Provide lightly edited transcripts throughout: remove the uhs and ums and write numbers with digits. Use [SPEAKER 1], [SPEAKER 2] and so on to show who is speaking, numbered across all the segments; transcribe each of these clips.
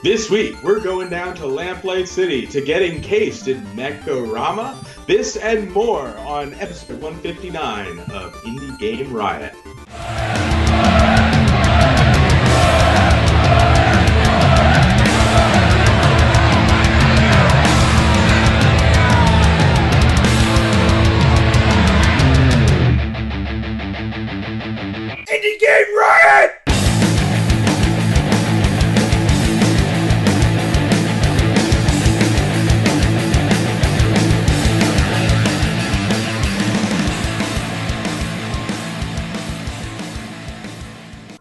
[SPEAKER 1] This week, we're going down to Lamplight City to get encased in Mekorama. This and more on episode 159 of Indie Game Riot. Indie Game Riot!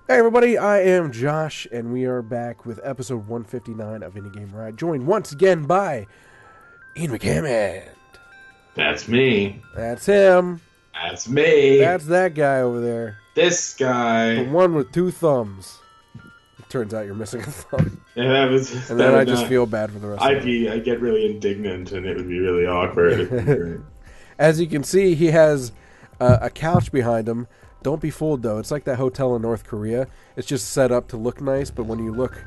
[SPEAKER 2] Hey everybody, I am Josh, and we are back with episode 159 of Indie Game Riot, joined once again by Ian McCammond.
[SPEAKER 1] That's me.
[SPEAKER 2] That's him.
[SPEAKER 1] That's me.
[SPEAKER 2] That's that guy over there.
[SPEAKER 1] This guy.
[SPEAKER 2] The one with two thumbs. It turns out you're missing a thumb.
[SPEAKER 1] Yeah, that was.
[SPEAKER 2] And then I just feel bad for the rest of it.
[SPEAKER 1] I'd get really indignant, and it would be really awkward. It'd be great.
[SPEAKER 2] As you can see, he has a couch behind him. Don't be fooled, though. It's like that hotel in North Korea. It's just set up to look nice, but when you look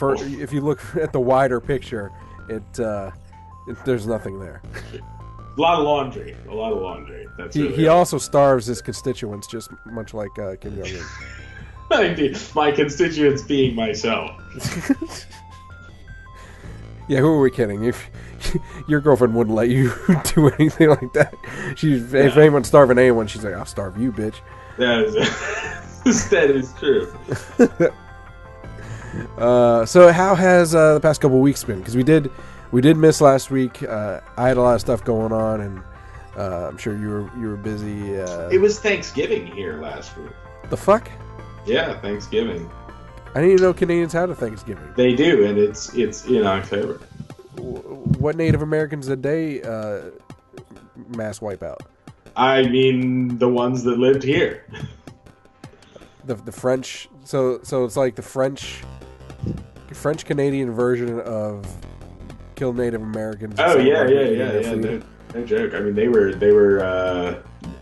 [SPEAKER 2] if you look at the wider picture, there's nothing there.
[SPEAKER 1] A lot of laundry. That's
[SPEAKER 2] he also starves his constituents, just much like Kim Jong-un.
[SPEAKER 1] Indeed. My constituents being myself.
[SPEAKER 2] Yeah, who are we kidding? If your girlfriend wouldn't let you do anything like that, if anyone's starving anyone, she's like, "I'll starve you, bitch."
[SPEAKER 1] That is true.
[SPEAKER 2] So how has the past couple weeks been? Because we did miss last week. I had a lot of stuff going on, and I'm sure you were busy.
[SPEAKER 1] It was Thanksgiving here last week.
[SPEAKER 2] The fuck?
[SPEAKER 1] Yeah, Thanksgiving.
[SPEAKER 2] I didn't even know Canadians had a Thanksgiving.
[SPEAKER 1] They do, and it's in October.
[SPEAKER 2] What Native Americans did they mass wipe out?
[SPEAKER 1] I mean, the ones that lived here.
[SPEAKER 2] The French. So it's like the French Canadian version of kill Native Americans.
[SPEAKER 1] Oh yeah. No joke. I mean, they were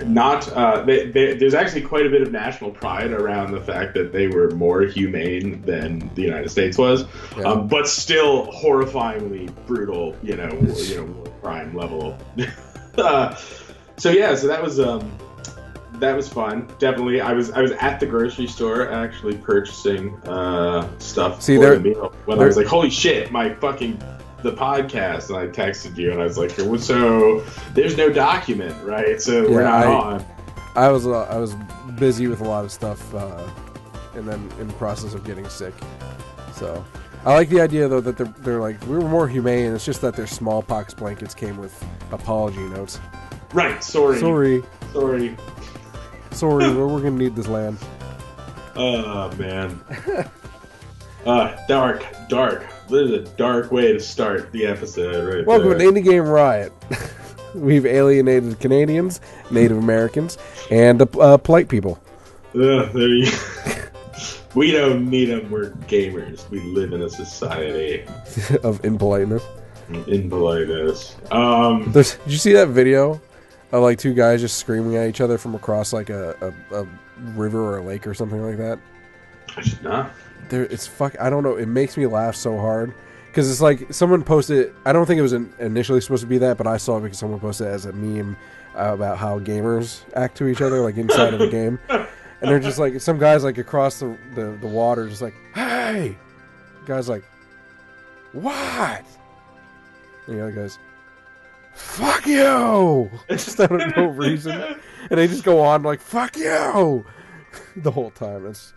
[SPEAKER 1] not. There's actually quite a bit of national pride around the fact that they were more humane than the United States was, but still horrifyingly brutal. War crime level. So that was fun. Definitely, I was at the grocery store actually purchasing stuff for the meal when I was like, holy shit, the podcast, and I texted you and I was like, so there's no document, right? So we're not on.
[SPEAKER 2] I was busy with a lot of stuff, and then in the process of getting sick. So I like the idea though that they're like, we were more humane. It's just that their smallpox blankets came with apology notes.
[SPEAKER 1] Right. Sorry.
[SPEAKER 2] We're gonna need this land.
[SPEAKER 1] Oh man. Dark. This is a dark way to start the episode, right?
[SPEAKER 2] Welcome to Indie Game Riot. We've alienated Canadians, Native Americans, and polite people.
[SPEAKER 1] There you go. We don't need them. We're gamers. We live in a society
[SPEAKER 2] of impoliteness.
[SPEAKER 1] Impoliteness.
[SPEAKER 2] Did you see that video of like two guys just screaming at each other from across like a river or a lake or something like that?
[SPEAKER 1] I should not.
[SPEAKER 2] I don't know. It makes me laugh so hard because it's like someone posted. I don't think it was initially supposed to be that, but I saw it because someone posted it as a meme about how gamers act to each other, like inside of a game, and they're just like some guys like across the water, just like, "Hey," the guy's like, "What?" And the other guy's, "Fuck you!" Just out of no reason, and they just go on like, "Fuck you," the whole time. It's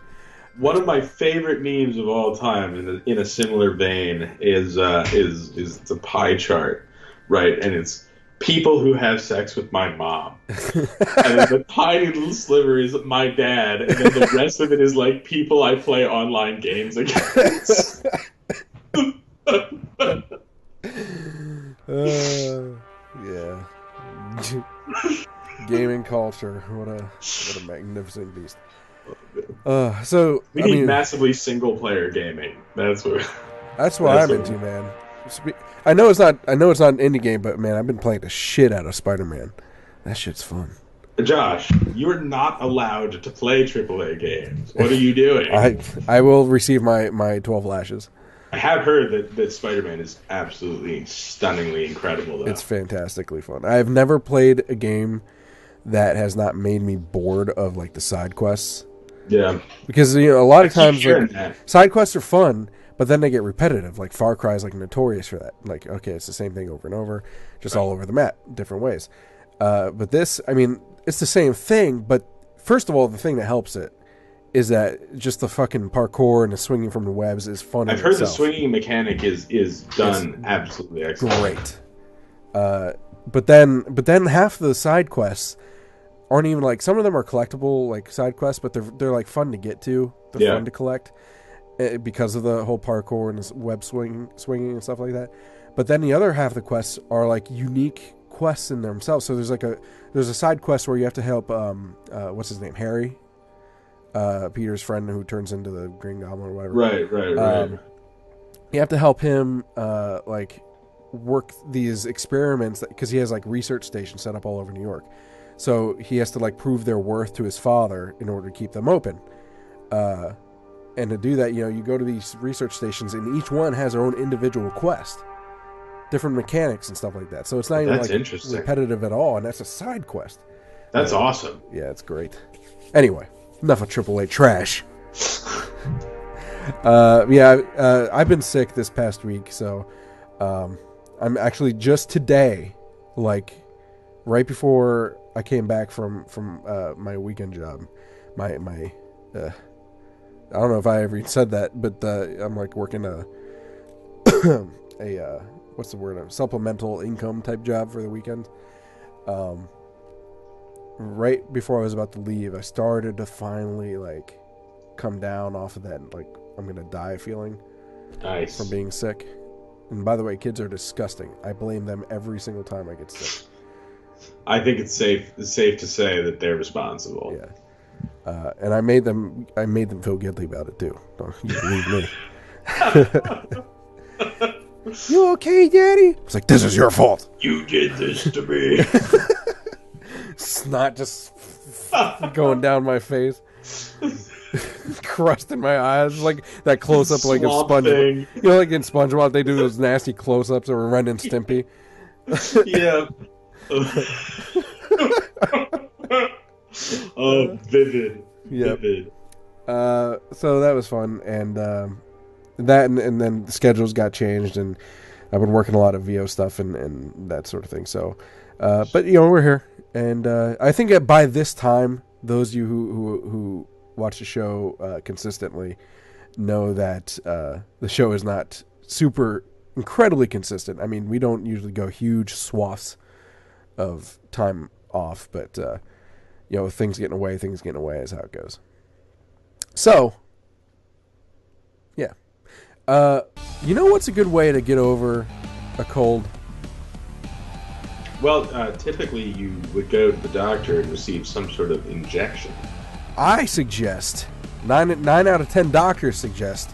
[SPEAKER 1] one of my favorite memes of all time, in a similar vein, is the pie chart, right? And it's people who have sex with my mom, and then the tiny little sliver is my dad, and then the rest of it is like people I play online games against.
[SPEAKER 2] Yeah. Gaming culture. What a magnificent beast. So
[SPEAKER 1] we need massively single player gaming. That's what
[SPEAKER 2] I'm into, man. I know it's not an indie game, but man, I've been playing the shit out of Spider-Man. That shit's fun.
[SPEAKER 1] Josh, you're not allowed to play AAA games. What are you doing?
[SPEAKER 2] I will receive my 12 lashes.
[SPEAKER 1] I have heard that Spider-Man is absolutely stunningly incredible, though.
[SPEAKER 2] It's fantastically fun. I have never played a game that has not made me bored of like the side quests.
[SPEAKER 1] Yeah,
[SPEAKER 2] because a lot of times like, side quests are fun, but then they get repetitive. Like Far Cry is like notorious for that. Like, okay, it's the same thing over and over, just all over the map, different ways. But this, I mean, it's the same thing. But first of all, the thing that helps it is that just the fucking parkour and the swinging from the webs is fun.
[SPEAKER 1] I've heard the swinging mechanic is done absolutely excellent.
[SPEAKER 2] Great. But then half the side quests aren't even like, some of them are collectible like side quests, but they're like fun to get to. They're fun to collect because of the whole parkour and web swinging and stuff like that. But then the other half of the quests are like unique quests in themselves. So there's a side quest where you have to help what's his name, Harry, Peter's friend who turns into the Green Goblin or whatever.
[SPEAKER 1] Right.
[SPEAKER 2] You have to help him like work these experiments because he has like research stations set up all over New York. So he has to like prove their worth to his father in order to keep them open. And to do that, you go to these research stations and each one has their own individual quest, different mechanics and stuff like that. So it's not even like repetitive at all, and that's a side quest.
[SPEAKER 1] That's awesome.
[SPEAKER 2] Yeah, it's great. Anyway, enough of AAA trash. I've been sick this past week, so I'm actually just today, like right before I came back from my weekend job, my I don't know if I ever said that, but I'm like working a what's the word? A supplemental income type job for the weekend. Right before I was about to leave, I started to finally like come down off of that like I'm gonna die feeling.
[SPEAKER 1] Nice.
[SPEAKER 2] From being sick. And by the way, kids are disgusting. I blame them every single time I get sick.
[SPEAKER 1] I think it's safe to say that they're responsible.
[SPEAKER 2] Yeah. And I made them feel guilty about it too. Don't you believe me? You okay, Daddy? It's like, this is your fault.
[SPEAKER 1] You did this to me.
[SPEAKER 2] Snot just going down my face. Crust in my eyes, like that close up, like in SpongeBob. Like in SpongeBob, they do those nasty close ups of Ren and Stimpy.
[SPEAKER 1] Yeah. Oh, vivid.
[SPEAKER 2] Yep.
[SPEAKER 1] Vivid.
[SPEAKER 2] So that was fun, and and then the schedules got changed, and I've been working a lot of VO stuff and that sort of thing. So, but we're here, and I think that by this time, those of you who watch the show consistently know that the show is not super incredibly consistent. I mean, we don't usually go huge swaths of time off, but things getting away is how it goes. So, yeah. What's a good way to get over a cold?
[SPEAKER 1] Well, typically you would go to the doctor and receive some sort of injection.
[SPEAKER 2] I suggest, 9 out of 10 doctors suggest,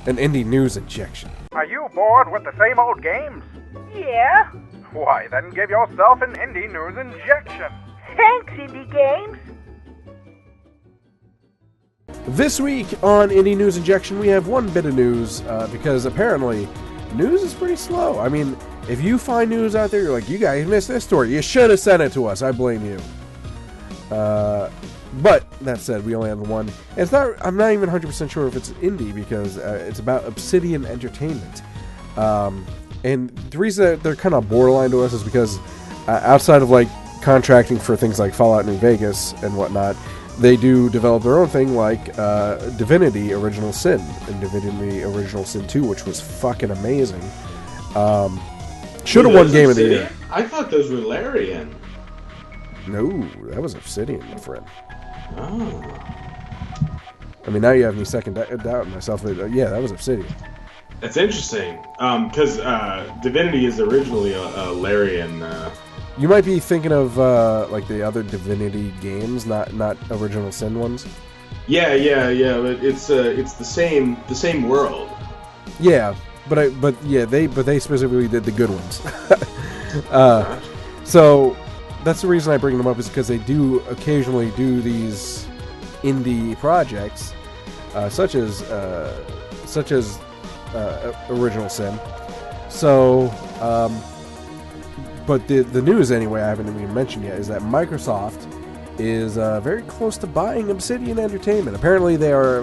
[SPEAKER 2] an indie news injection.
[SPEAKER 3] Are you bored with the same old games?
[SPEAKER 4] Yeah.
[SPEAKER 3] Why, then give yourself an indie news injection.
[SPEAKER 4] Thanks, Indie Games.
[SPEAKER 2] This week on Indie News Injection, we have one bit of news, because apparently news is pretty slow. I mean, if you find news out there, you're like, you guys missed this story. You should have sent it to us. I blame you. But that said, we only have the one. And I'm not even 100% sure if it's indie because it's about Obsidian Entertainment. And the reason that they're kind of borderline to us is because outside of like contracting for things like Fallout New Vegas and whatnot, they do develop their own thing like Divinity Original Sin and Divinity Original Sin 2, which was fucking amazing. Should have won Game of the Year.
[SPEAKER 1] I thought those were Larian.
[SPEAKER 2] No, that was Obsidian, my friend.
[SPEAKER 1] Oh.
[SPEAKER 2] I mean, now you have me second doubt myself. Yeah, that was Obsidian.
[SPEAKER 1] That's interesting. Because Divinity is originally a Larian.
[SPEAKER 2] You might be thinking of like the other Divinity games, not Original Sin ones.
[SPEAKER 1] Yeah. But it's the same world.
[SPEAKER 2] Yeah, but they specifically did the good ones. So that's the reason I bring them up is because they do occasionally do these indie projects, such as original sin. So, but the news anyway, I haven't even mentioned yet, is that Microsoft is very close to buying Obsidian Entertainment. Apparently, they are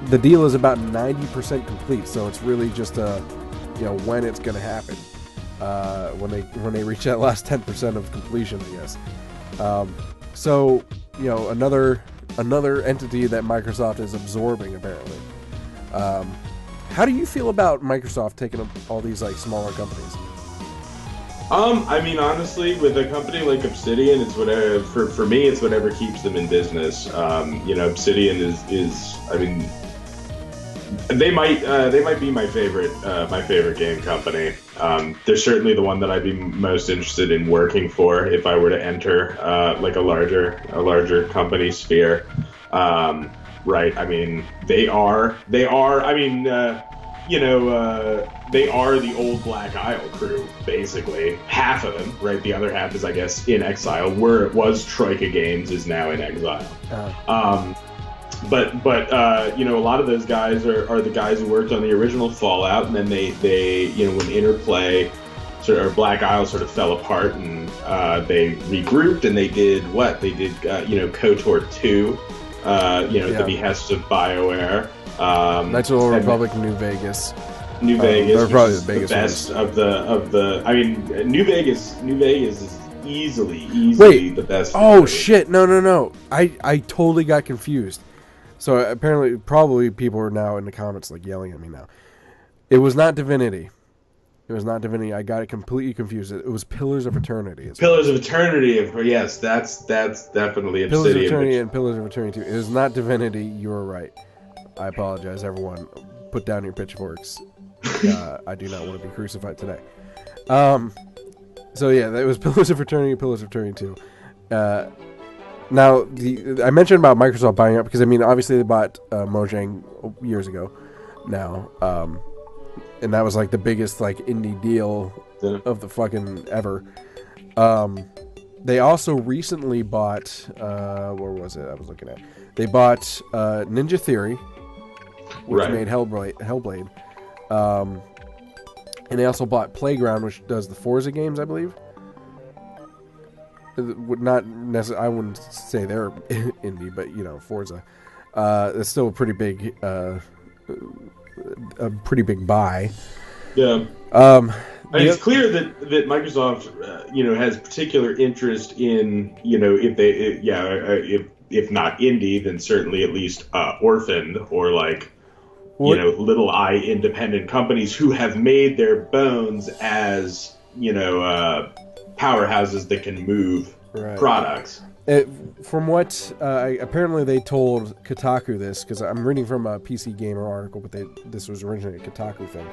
[SPEAKER 2] the deal is about 90% complete. So it's really just when it's going to happen. When they reach that last 10% of completion, I guess. So another entity that Microsoft is absorbing apparently. How do you feel about Microsoft taking up all these like smaller companies?
[SPEAKER 1] I mean, honestly, with a company like Obsidian, it's whatever. For me, it's whatever keeps them in business. Obsidian is. I mean, they might be my favorite game company. They're certainly the one that I'd be most interested in working for if I were to enter like a larger company sphere. Right. I mean, they are. I mean, they are the old Black Isle crew, basically. Half of them, right? The other half is, I guess, in exile. Where it was Troika Games is now in exile. But a lot of those guys are the guys who worked on the original Fallout, and then they when Interplay or Black Isle sort of fell apart, and they regrouped, and they did KOTOR 2. At the behest of BioWare.
[SPEAKER 2] Knights of the Old Republic, New Vegas.
[SPEAKER 1] New Vegas,
[SPEAKER 2] they're probably the biggest
[SPEAKER 1] best
[SPEAKER 2] ones.
[SPEAKER 1] of the. I mean, New Vegas is easily the best.
[SPEAKER 2] Oh shit! No! I totally got confused. So apparently, probably people are now in the comments like yelling at me now. It was not Divinity. I got it completely confused. It was Pillars of Eternity.
[SPEAKER 1] Pillars of Eternity, yes, that's definitely Obsidian.
[SPEAKER 2] Pillars of Eternity and Pillars of Eternity 2. It is not Divinity. You were right. I apologize, everyone. Put down your pitchforks. I do not want to be crucified today. So yeah, that was Pillars of Eternity and Pillars of Eternity 2. Now, I mentioned about Microsoft buying up because, I mean, obviously they bought Mojang years ago now. And that was like the biggest like indie deal of the fucking ever. They also recently bought where was it? I was looking at. They bought Ninja Theory, which made Hellblade. And they also bought Playground, which does the Forza games, I believe. Not necessarily. I wouldn't say they're indie, but Forza. It's still a pretty big. A pretty big buy.
[SPEAKER 1] Yeah. It's clear that Microsoft, has particular interest in, if not indie, then certainly at least orphaned or like, little I independent companies who have made their bones as, powerhouses that can move products.
[SPEAKER 2] From what apparently they told Kotaku this, because I'm reading from a PC Gamer article, but this was originally a Kotaku thing.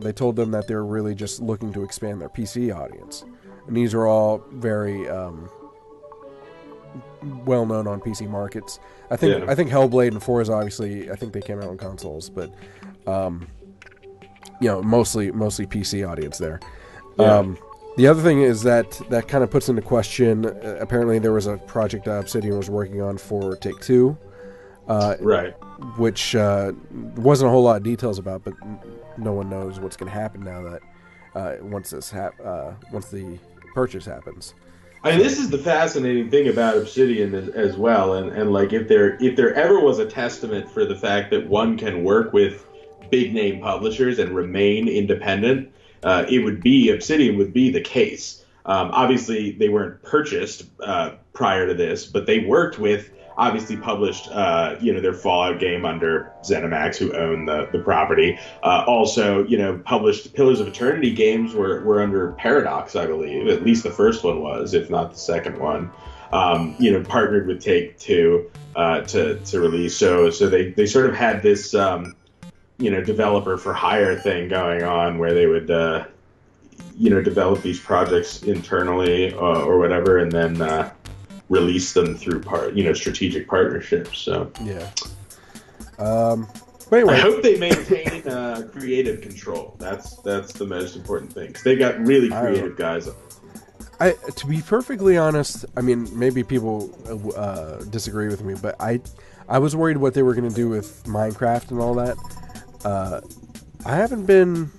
[SPEAKER 2] They told them that they're really just looking to expand their PC audience, and these are all very well known on PC markets. I think Hellblade and Forza, obviously, I think they came out on consoles, but mostly PC audience there.
[SPEAKER 1] Yeah.
[SPEAKER 2] The other thing is that kind of puts into question, apparently there was a project Obsidian was working on for Take-Two. Which wasn't a whole lot of details about, but no one knows what's going to happen now that once the purchase happens.
[SPEAKER 1] I mean, this is the fascinating thing about Obsidian as well, and like if there ever was a testament for the fact that one can work with big name publishers and remain independent, Obsidian would be the case. Obviously, they weren't purchased prior to this, but they worked with, obviously published, their Fallout game under ZeniMax, who own the property. Also, published Pillars of Eternity games were under Paradox, I believe. At least the first one was, if not the second one. Partnered with Take-Two to release. So they sort of had this, developer for hire thing going on where they would, develop these projects internally or whatever, and then release them through strategic partnerships. So
[SPEAKER 2] yeah. But anyway,
[SPEAKER 1] I hope they maintain creative control. That's the most important thing. 'Cause they got really creative guys.
[SPEAKER 2] To be perfectly honest, I mean, maybe people disagree with me, but I was worried what they were going to do with Minecraft and all that. I haven't been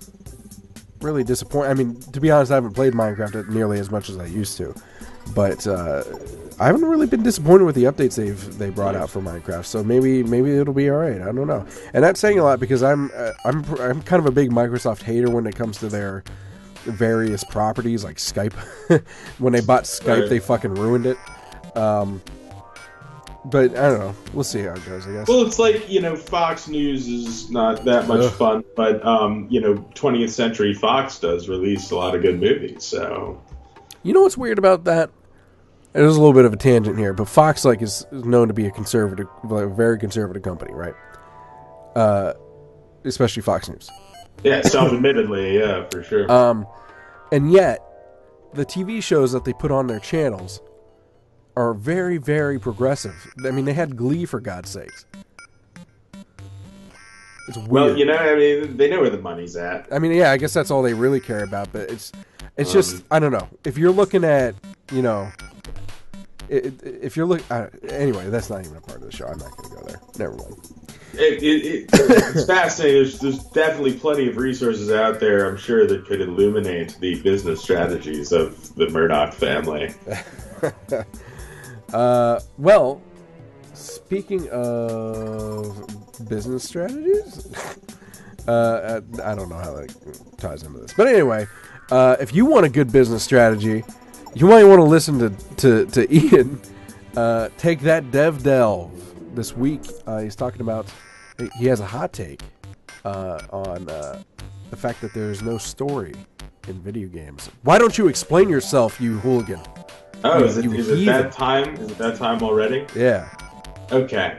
[SPEAKER 2] really disappointed. I mean, to be honest, I haven't played Minecraft nearly as much as I used to, but I haven't really been disappointed with the updates they brought out for Minecraft. So maybe it'll be all right. I don't know. And that's saying a lot because I'm kind of a big Microsoft hater when it comes to their various properties like Skype. When they bought Skype,
[SPEAKER 1] right.
[SPEAKER 2] They fucking ruined it. But I don't know. We'll see how it goes, I guess.
[SPEAKER 1] Well, it's like, Fox News is not that much fun, but, 20th Century Fox does release a lot of good movies, so...
[SPEAKER 2] You know what's weird about that? There's a little bit of a tangent here, but Fox is known to be a very conservative company, right? Especially Fox News.
[SPEAKER 1] Yeah, self-admittedly, yeah, for sure.
[SPEAKER 2] And yet, the TV shows that they put on their channels are very, very progressive. I mean, they had Glee, for God's sakes. It's weird.
[SPEAKER 1] Well, they know where the money's at.
[SPEAKER 2] I mean, yeah, I guess that's all they really care about, but it's just, I don't know. If you're looking at, if you're looking... anyway, that's not even a part of the show. I'm not going to go there. Never mind.
[SPEAKER 1] It's fascinating. There's definitely plenty of resources out there, I'm sure, that could illuminate the business strategies of the Murdoch family.
[SPEAKER 2] Well, speaking of business strategies, I don't know how that ties into this, but anyway, if you want a good business strategy, you might want to listen to Ian. Take that Dev Delve this week. He's talking about, he has a hot take on the fact that there's no story in video games. Why don't you explain yourself, you hooligan?
[SPEAKER 1] Oh, is it that time? Is it that time already?
[SPEAKER 2] Yeah.
[SPEAKER 1] Okay.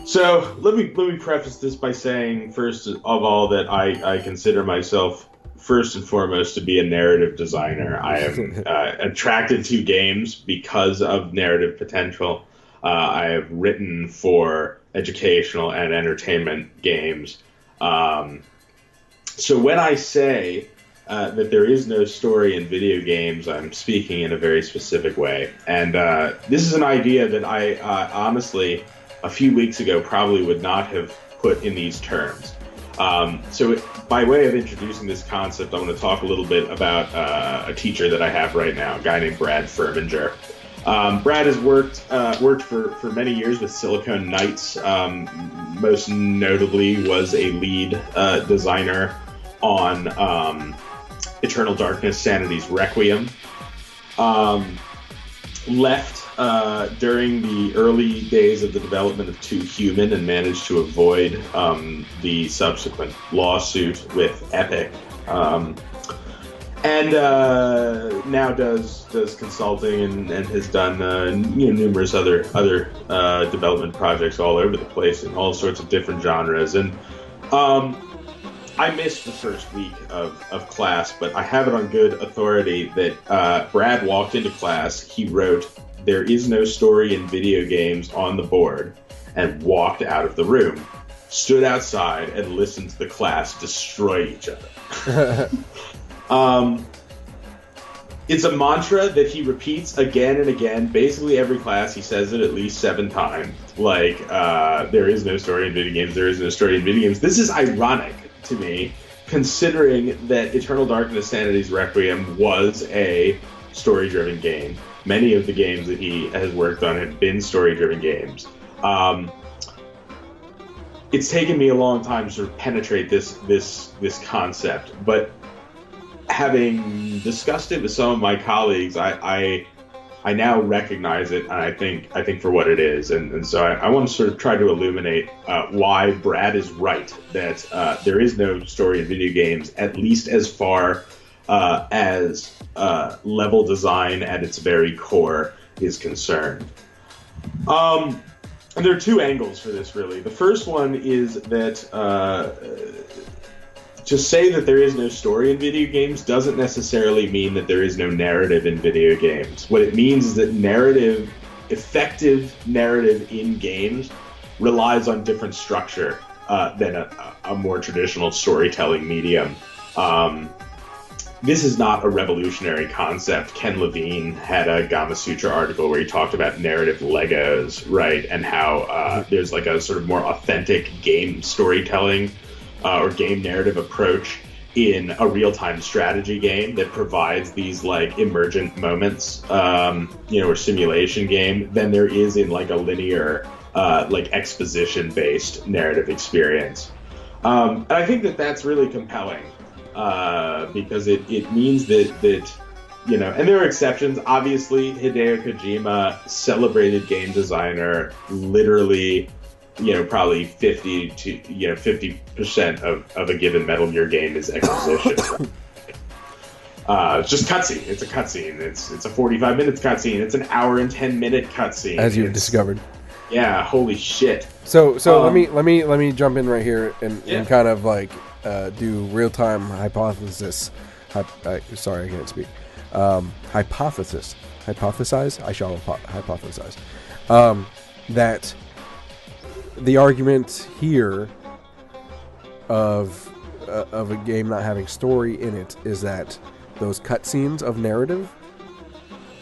[SPEAKER 1] So let me preface this by saying, first of all, that I consider myself first and foremost to be a narrative designer. I am attracted to games because of narrative potential. I have written for educational and entertainment games. So when I say that there is no story in video games, I'm speaking in a very specific way. And this is an idea that I honestly, a few weeks ago, probably would not have put in these terms. So by way of introducing this concept, I want to talk a little bit about a teacher that I have right now, a guy named Brad Furminger. Brad has worked for many years with Silicon Knights. Most notably was a lead designer on Eternal Darkness, Sanity's Requiem. Left during the early days of the development of 2 Human and managed to avoid the subsequent lawsuit with Epic. And now does consulting and has done numerous other development projects all over the place in all sorts of different genres. And I missed the first week of class, but I have it on good authority that Brad walked into class, he wrote, "There is no story in video games" on the board, and walked out of the room, stood outside, and listened to the class destroy each other. It's a mantra that he repeats again and again. Basically every class he says it at least 7 times. Like, there is no story in video games, there is no story in video games. This is ironic to me, considering that Eternal Darkness, Sanity's Requiem was a story-driven game. Many of the games that he has worked on have been story-driven games. It's taken me a long time to sort of penetrate this concept, but having discussed it with some of my colleagues, I now recognize it, and I think for what it is, and so I want to sort of try to illuminate why Brad is right that there is no story in video games, at least as far as level design at its very core is concerned. And there are 2 angles for this, really. The first one is that to say that there is no story in video games doesn't necessarily mean that there is no narrative in video games. What it means is that effective narrative in games relies on different structure than a more traditional storytelling medium. this is not a revolutionary concept. Ken Levine had a Gama Sutra article where he talked about narrative Legos, right? And how there's like a sort of more authentic game storytelling or game narrative approach in a real-time strategy game that provides these like emergent moments, or simulation game than there is in like a linear, like exposition-based narrative experience. And I think that that's really compelling. Because it means that and there are exceptions. Obviously, Hideo Kojima, celebrated game designer, literally, probably 50% of a given Metal Gear game is exposition. It's just cutscene. It's a cutscene. It's a 45 minutes cutscene. It's an hour and 10-minute cutscene.
[SPEAKER 2] As you've discovered.
[SPEAKER 1] Yeah. Holy shit.
[SPEAKER 2] So let me jump in right here and kind of like. Do real-time hypothesis. Sorry, I can't speak. Hypothesize. I shall hypothesize that the argument here of a game not having story in it is that those cutscenes of narrative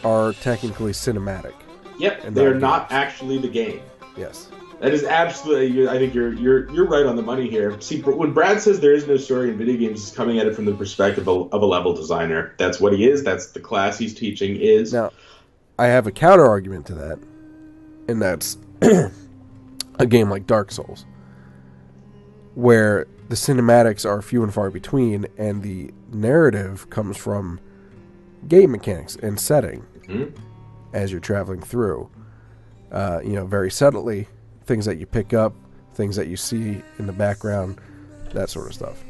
[SPEAKER 2] are technically cinematic.
[SPEAKER 1] Yep, they're not actually the game.
[SPEAKER 2] Yes.
[SPEAKER 1] That is absolutely. I think you're right on the money here. See, when Brad says there is no story in video games, he's coming at it from the perspective of a level designer. That's what he is. That's the class he's teaching is.
[SPEAKER 2] Now, I have a counter argument to that, and that's a game like Dark Souls, where the cinematics are few and far between, and the narrative comes from game mechanics and setting as you're traveling through. Very subtly. Things that you pick up, things that you see in the background, that sort of stuff.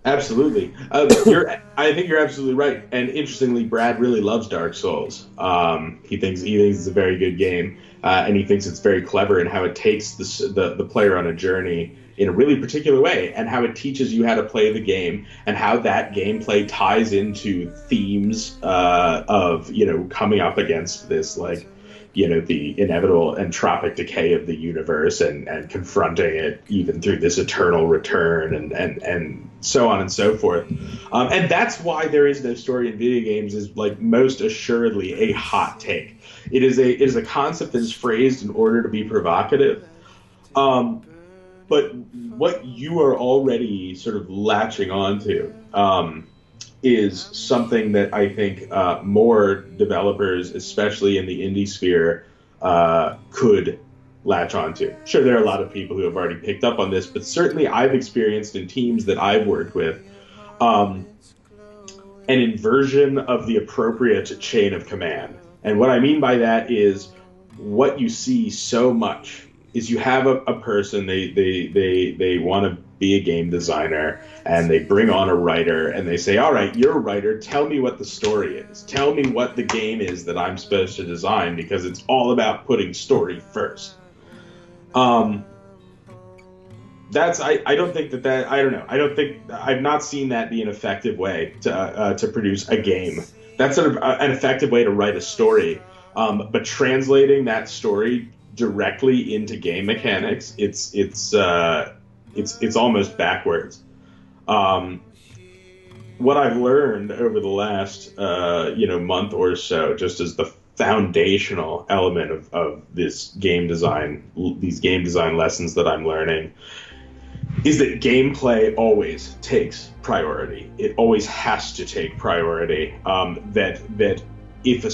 [SPEAKER 1] Absolutely. I think you're absolutely right. And interestingly, Brad really loves Dark Souls. He thinks it's a very good game, and he thinks it's very clever in how it takes the player on a journey in a really particular way, and how it teaches you how to play the game, and how that gameplay ties into themes of coming up against this like. The inevitable entropic decay of the universe and confronting it even through this eternal return and so on and so forth. And that's why there is no story in video games is like most assuredly a hot take. It is a concept that is phrased in order to be provocative. But what you are already sort of latching onto is something that I think more developers, especially in the indie sphere, could latch onto. Sure, there are a lot of people who have already picked up on this, but certainly I've experienced in teams that I've worked with an inversion of the appropriate chain of command. And what I mean by that is what you see so much is you have a person, they want to be a game designer, and they bring on a writer, and they say, all right, you're a writer, tell me what the story is. Tell me what the game is that I'm supposed to design, because it's all about putting story first. I don't think that I don't know. I don't think, I've not seen that be an effective way to produce a game. That's sort of an effective way to write a story. But translating that story directly into game mechanics, it's almost backwards. What I've learned over the last month or so, just as the foundational element of this game design, these game design lessons that I'm learning, is that gameplay always takes priority. It always has to take priority. That if a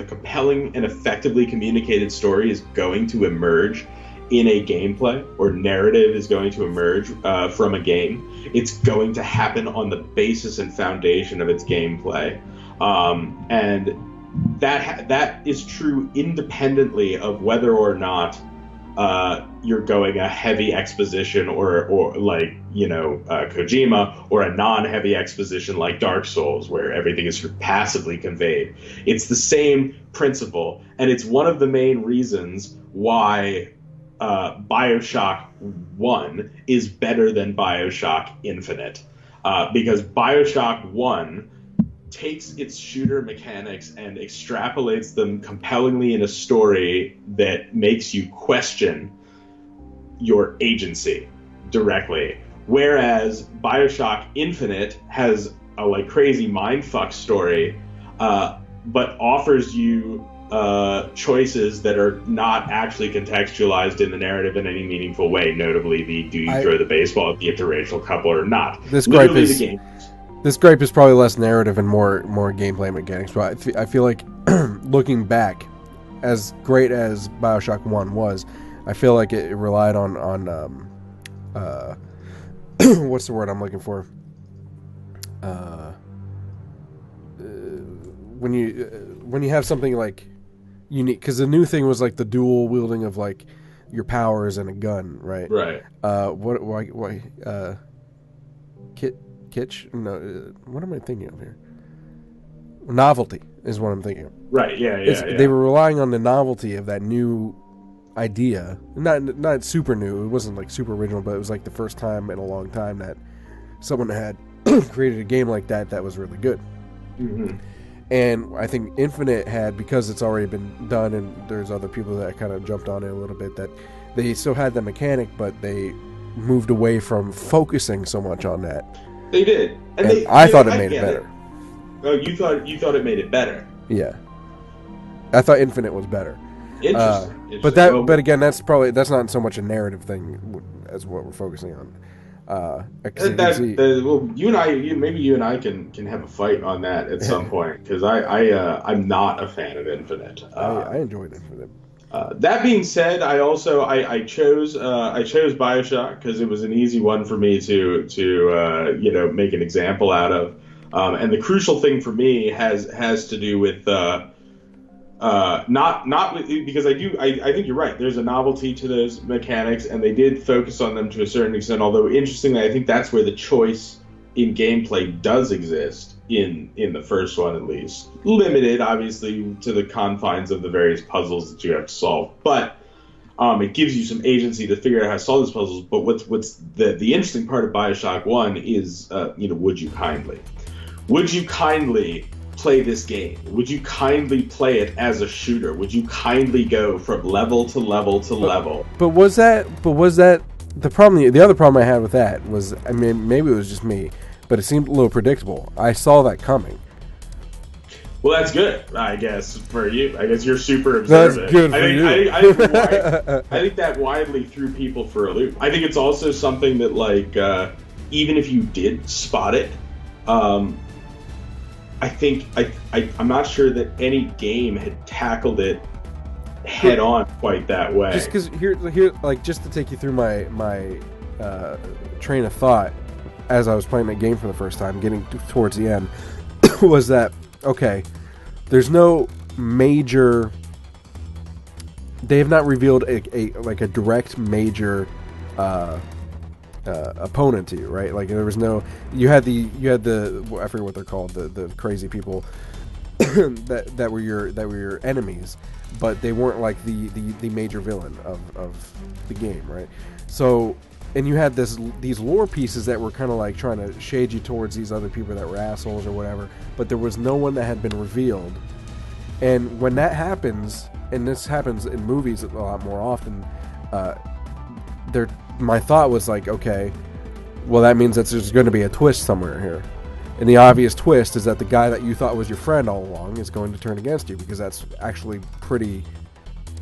[SPEAKER 1] compelling and effectively communicated story is going to emerge in a gameplay, or narrative is going to emerge from a game, it's going to happen on the basis and foundation of its gameplay. And that is true independently of whether or not you're going a heavy exposition or like, Kojima, or a non-heavy exposition like Dark Souls, where everything is sort of passively conveyed. It's the same principle, and it's one of the main reasons why BioShock 1 is better than BioShock Infinite. Because BioShock 1 takes its shooter mechanics and extrapolates them compellingly in a story that makes you question your agency directly. Whereas BioShock Infinite has like crazy mindfuck story, but offers you choices that are not actually contextualized in the narrative in any meaningful way. Notably, do you throw the baseball at the interracial couple or not?
[SPEAKER 2] This gripe is probably less narrative and more gameplay mechanics. But I feel like looking back, as great as BioShock 1 was, I feel like it relied on what's the word I'm looking for? When you have something like unique, because the new thing was like the dual wielding of like your powers and a gun, right?
[SPEAKER 1] Right.
[SPEAKER 2] Kitsch? No, what am I thinking of here? Novelty is what I'm thinking of.
[SPEAKER 1] Right. Yeah.
[SPEAKER 2] They were relying on the novelty of that new idea. Not super new. It wasn't like super original, but it was like the first time in a long time that someone had created a game like that was really good.
[SPEAKER 1] Mm-hmm.
[SPEAKER 2] And I think Infinite had, because it's already been done and there's other people that kind of jumped on it a little bit, that they still had the mechanic, but they moved away from focusing so much on that.
[SPEAKER 1] They did.
[SPEAKER 2] And I thought it made it better.
[SPEAKER 1] Oh, you thought it made it better?
[SPEAKER 2] Yeah. I thought Infinite was better.
[SPEAKER 1] Interesting.
[SPEAKER 2] But again, that's not so much a narrative thing as what we're focusing on.
[SPEAKER 1] You and I can have a fight on that at some point, because I'm not a fan of Infinite.
[SPEAKER 2] I enjoyed Infinite.
[SPEAKER 1] That being said, I chose BioShock because it was an easy one for me to make an example out of, and the crucial thing for me has to do with not with, because I think you're right. There's a novelty to those mechanics, and they did focus on them to a certain extent. Although interestingly, I think that's where the choice in gameplay does exist in the first one, at least. Limited, obviously, to the confines of the various puzzles that you have to solve, but it gives you some agency to figure out how to solve those puzzles. But what's the interesting part of BioShock 1 is, would you kindly play this game? Would you kindly play it as a shooter? Would you kindly go from level to level to level?
[SPEAKER 2] But was that the problem? The other problem I had with that was, I mean, maybe it was just me, but it seemed a little predictable. I saw that coming.
[SPEAKER 1] Well, that's good, I guess, for you. I guess you're super observant.
[SPEAKER 2] That's good for you.
[SPEAKER 1] I think that widely threw people for a loop. I think it's also something that, like, even if you did spot it, I think I'm not sure that any game had tackled it head on quite that way.
[SPEAKER 2] Just because here, like, just to take you through my train of thought as I was playing that game for the first time, getting towards the end, was that, okay, there's no major. They have not revealed a direct major opponent to you, right? Like, there was no. You had the I forget what they're called, the crazy people that were your enemies, but they weren't like the major villain of the game, right? So. And you had these lore pieces that were kind of like trying to shade you towards these other people that were assholes or whatever, but there was no one that had been revealed. And when that happens, and this happens in movies a lot more often, my thought was like, okay, well, that means that there's going to be a twist somewhere here. And the obvious twist is that the guy that you thought was your friend all along is going to turn against you, because that's actually pretty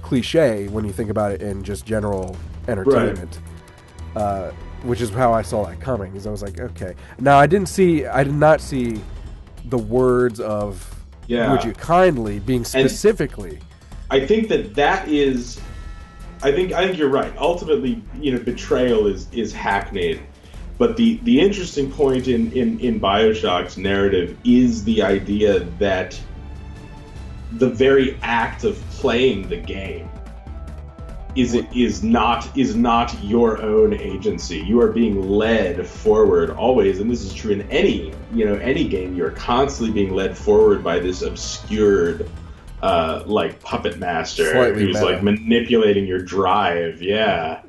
[SPEAKER 2] cliche when you think about it in just general entertainment. Right. Which is how I saw that coming, because I was like, okay. Now, I did not see the words of "would you kindly" being specifically.
[SPEAKER 1] And I think that is. I think you're right. Ultimately, betrayal is hackneyed, but the interesting point in BioShock's narrative is the idea that the very act of playing the game is not your own agency. You are being led forward always, and this is true in any game. You're constantly being led forward by this obscured like puppet master who's like manipulating your drive. Yeah.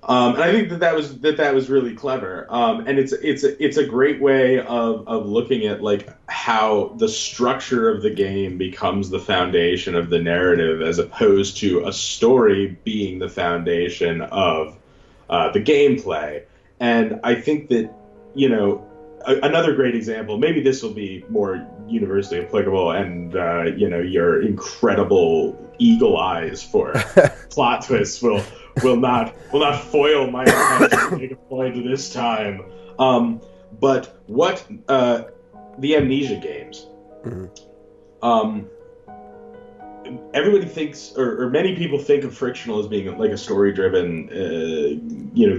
[SPEAKER 1] And I think that was really clever. And it's a great way of looking at like how the structure of the game becomes the foundation of the narrative, as opposed to a story being the foundation of the gameplay. And I think that another great example, maybe this will be more universally applicable, and your incredible eagle eyes for plot twists will not foil my attempt to make a point this time. But what the Amnesia games? Mm-hmm. Everybody thinks, or many people think of Frictional as being like a story-driven,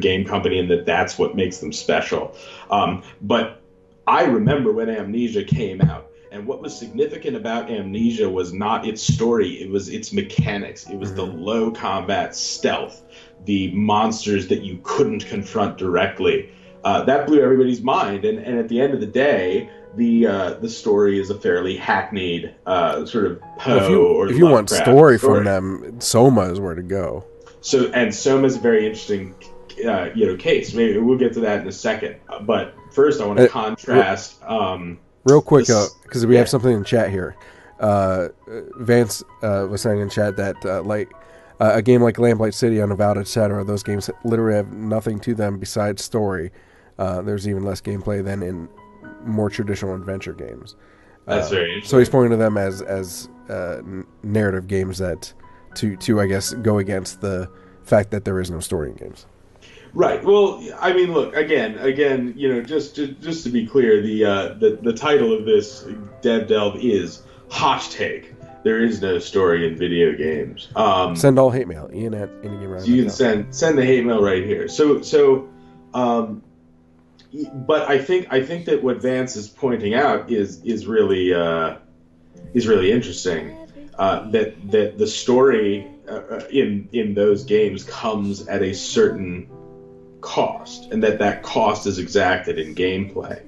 [SPEAKER 1] game company, and that's what makes them special. But I remember when Amnesia came out, and what was significant about Amnesia was not its story; it was its mechanics. It was the low combat stealth, the monsters that you couldn't confront directly. That blew everybody's mind, and at the end of the day, the story is a fairly hackneyed sort of Poe
[SPEAKER 2] if you want story from them, Soma is where to go.
[SPEAKER 1] And Soma is a very interesting case. Maybe we'll get to that in a second. But first, I want to contrast.
[SPEAKER 2] Real quick, because we have something in chat here. Vance was saying in chat that a game like Lamplight City, Unavowed, etc., those games literally have nothing to them besides story. There's even less gameplay than in more traditional adventure games.
[SPEAKER 1] That's very interesting.
[SPEAKER 2] So he's pointing to them as narrative games that to I guess go against the fact that there is no story in games.
[SPEAKER 1] Right. Well, I mean, look again. Just to be clear, the title of this Dev Delve is Hot Take. There is no story in video games.
[SPEAKER 2] Send all hate mail. Ian at Indie Game Riot.
[SPEAKER 1] You can send the hate mail right here. But I think that what Vance is pointing out is really interesting. That the story in those games comes at a certain cost, and that cost is exacted in gameplay.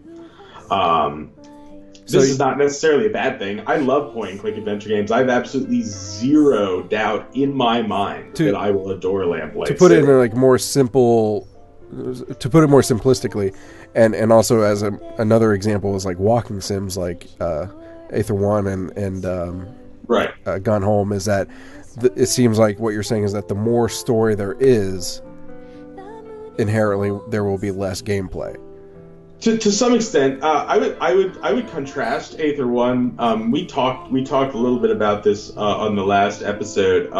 [SPEAKER 1] This is not necessarily a bad thing. I love point-and-click adventure games. I have absolutely zero doubt in my mind that I will adore Lamplight City.
[SPEAKER 2] To put it in a more simple, to put it more simplistically, and also as another example is like walking sims like Aether 1 and
[SPEAKER 1] right.
[SPEAKER 2] Gone Home, is that it seems like what you're saying is that the more story there is, inherently there will be less gameplay.
[SPEAKER 1] To some extent, I would contrast Aether 1. We talked a little bit about this on the last episode.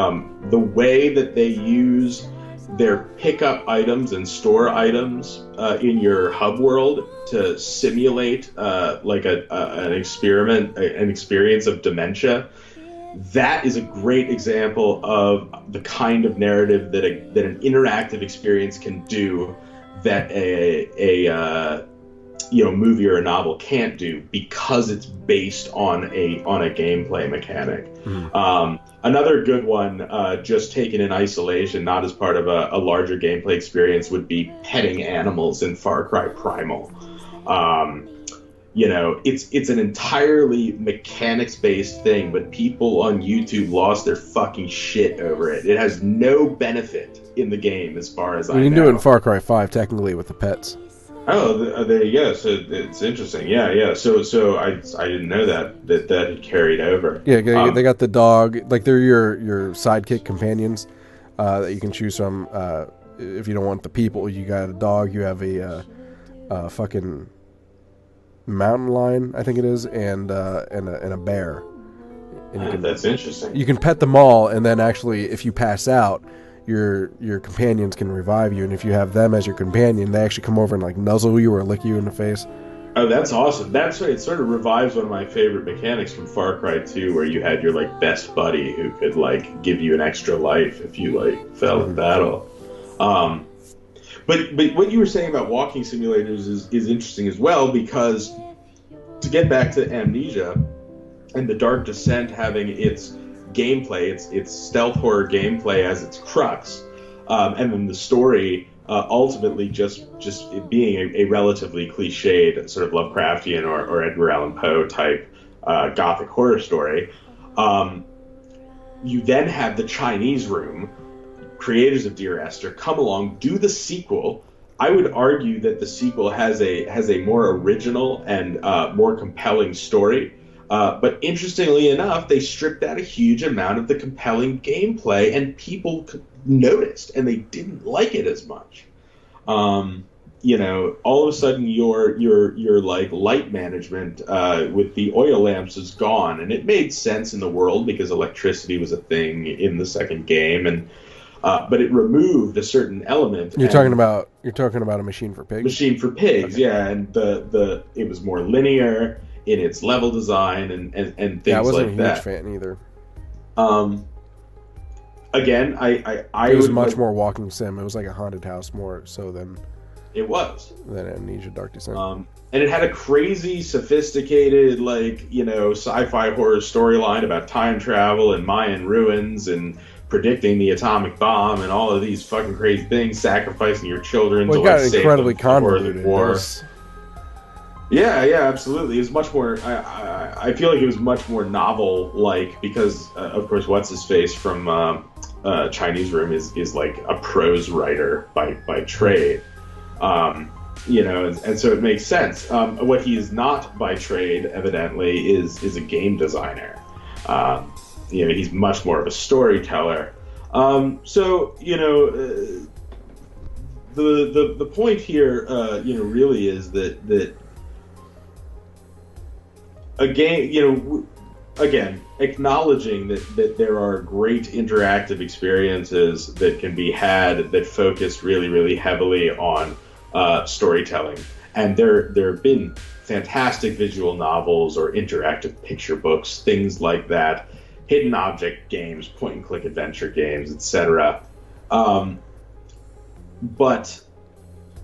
[SPEAKER 1] The way that they use their pickup items and store items in your hub world to simulate an experience of dementia. That is a great example of the kind of narrative that an interactive experience can do that a movie or a novel can't do, because it's based on a gameplay mechanic. Another good one, just taken in isolation, not as part of a larger gameplay experience, would be petting animals in Far Cry Primal. It's an entirely mechanics-based thing, but people on YouTube lost their fucking shit over it. It has no benefit in the game, as far as I know.
[SPEAKER 2] You can do it in Far Cry 5, technically, with the pets.
[SPEAKER 1] Oh, there you go. So it's interesting. Yeah. So I didn't know that had carried over.
[SPEAKER 2] Yeah, they got the dog. Like, they're your sidekick companions that you can choose from. If you don't want the people, you got a dog. You have a fucking mountain lion, I think it is, and a bear. And
[SPEAKER 1] that's interesting.
[SPEAKER 2] You can pet them all, and then actually, if you pass out, your companions can revive you, and if you have them as your companion, they actually come over and like nuzzle you or lick you in the face.
[SPEAKER 1] Oh, that's awesome. That's right. It sort of revives one of my favorite mechanics from Far Cry 2, where you had your best buddy who could give you an extra life if you fell in battle. But what you were saying about walking simulators is interesting as well, because to get back to Amnesia and the Dark Descent having its gameplay, its stealth horror gameplay as its crux, and then the story ultimately just it being a relatively cliched sort of Lovecraftian or Edgar Allan Poe type gothic horror story. You then have the Chinese Room, creators of Dear Esther, come along, do the sequel. I would argue that the sequel has a more original and more compelling story. But interestingly enough, they stripped out a huge amount of the compelling gameplay, and people noticed, and they didn't like it as much. all of a sudden your like light management with the oil lamps is gone, and it made sense in the world because electricity was a thing in the second game, and but it removed a certain element.
[SPEAKER 2] You're talking about a Machine for Pigs.
[SPEAKER 1] Machine for Pigs,
[SPEAKER 2] okay.
[SPEAKER 1] Yeah, and it was more linear in its level design and things like that.
[SPEAKER 2] Yeah, I wasn't a huge fan either.
[SPEAKER 1] Again,
[SPEAKER 2] it was much more walking sim. It was like a haunted house more so than
[SPEAKER 1] it was
[SPEAKER 2] than Amnesia Dark Descent.
[SPEAKER 1] And it had a crazy, sophisticated, sci-fi horror storyline about time travel and Mayan ruins and predicting the atomic bomb and all of these fucking crazy things, sacrificing your children to save
[SPEAKER 2] incredibly
[SPEAKER 1] them from
[SPEAKER 2] convoluted.
[SPEAKER 1] war. Yeah, absolutely. It was much more. I feel like it was much more novel, because of course, what's his face from Chinese Room is like a prose writer by trade, and so it makes sense. What he is not by trade, evidently, is a game designer. He's much more of a storyteller. The point here, really is that a game, again, acknowledging that there are great interactive experiences that can be had that focus really, really heavily on storytelling. And there have been fantastic visual novels or interactive picture books, things like that, hidden object games, point-and-click adventure games, etc. But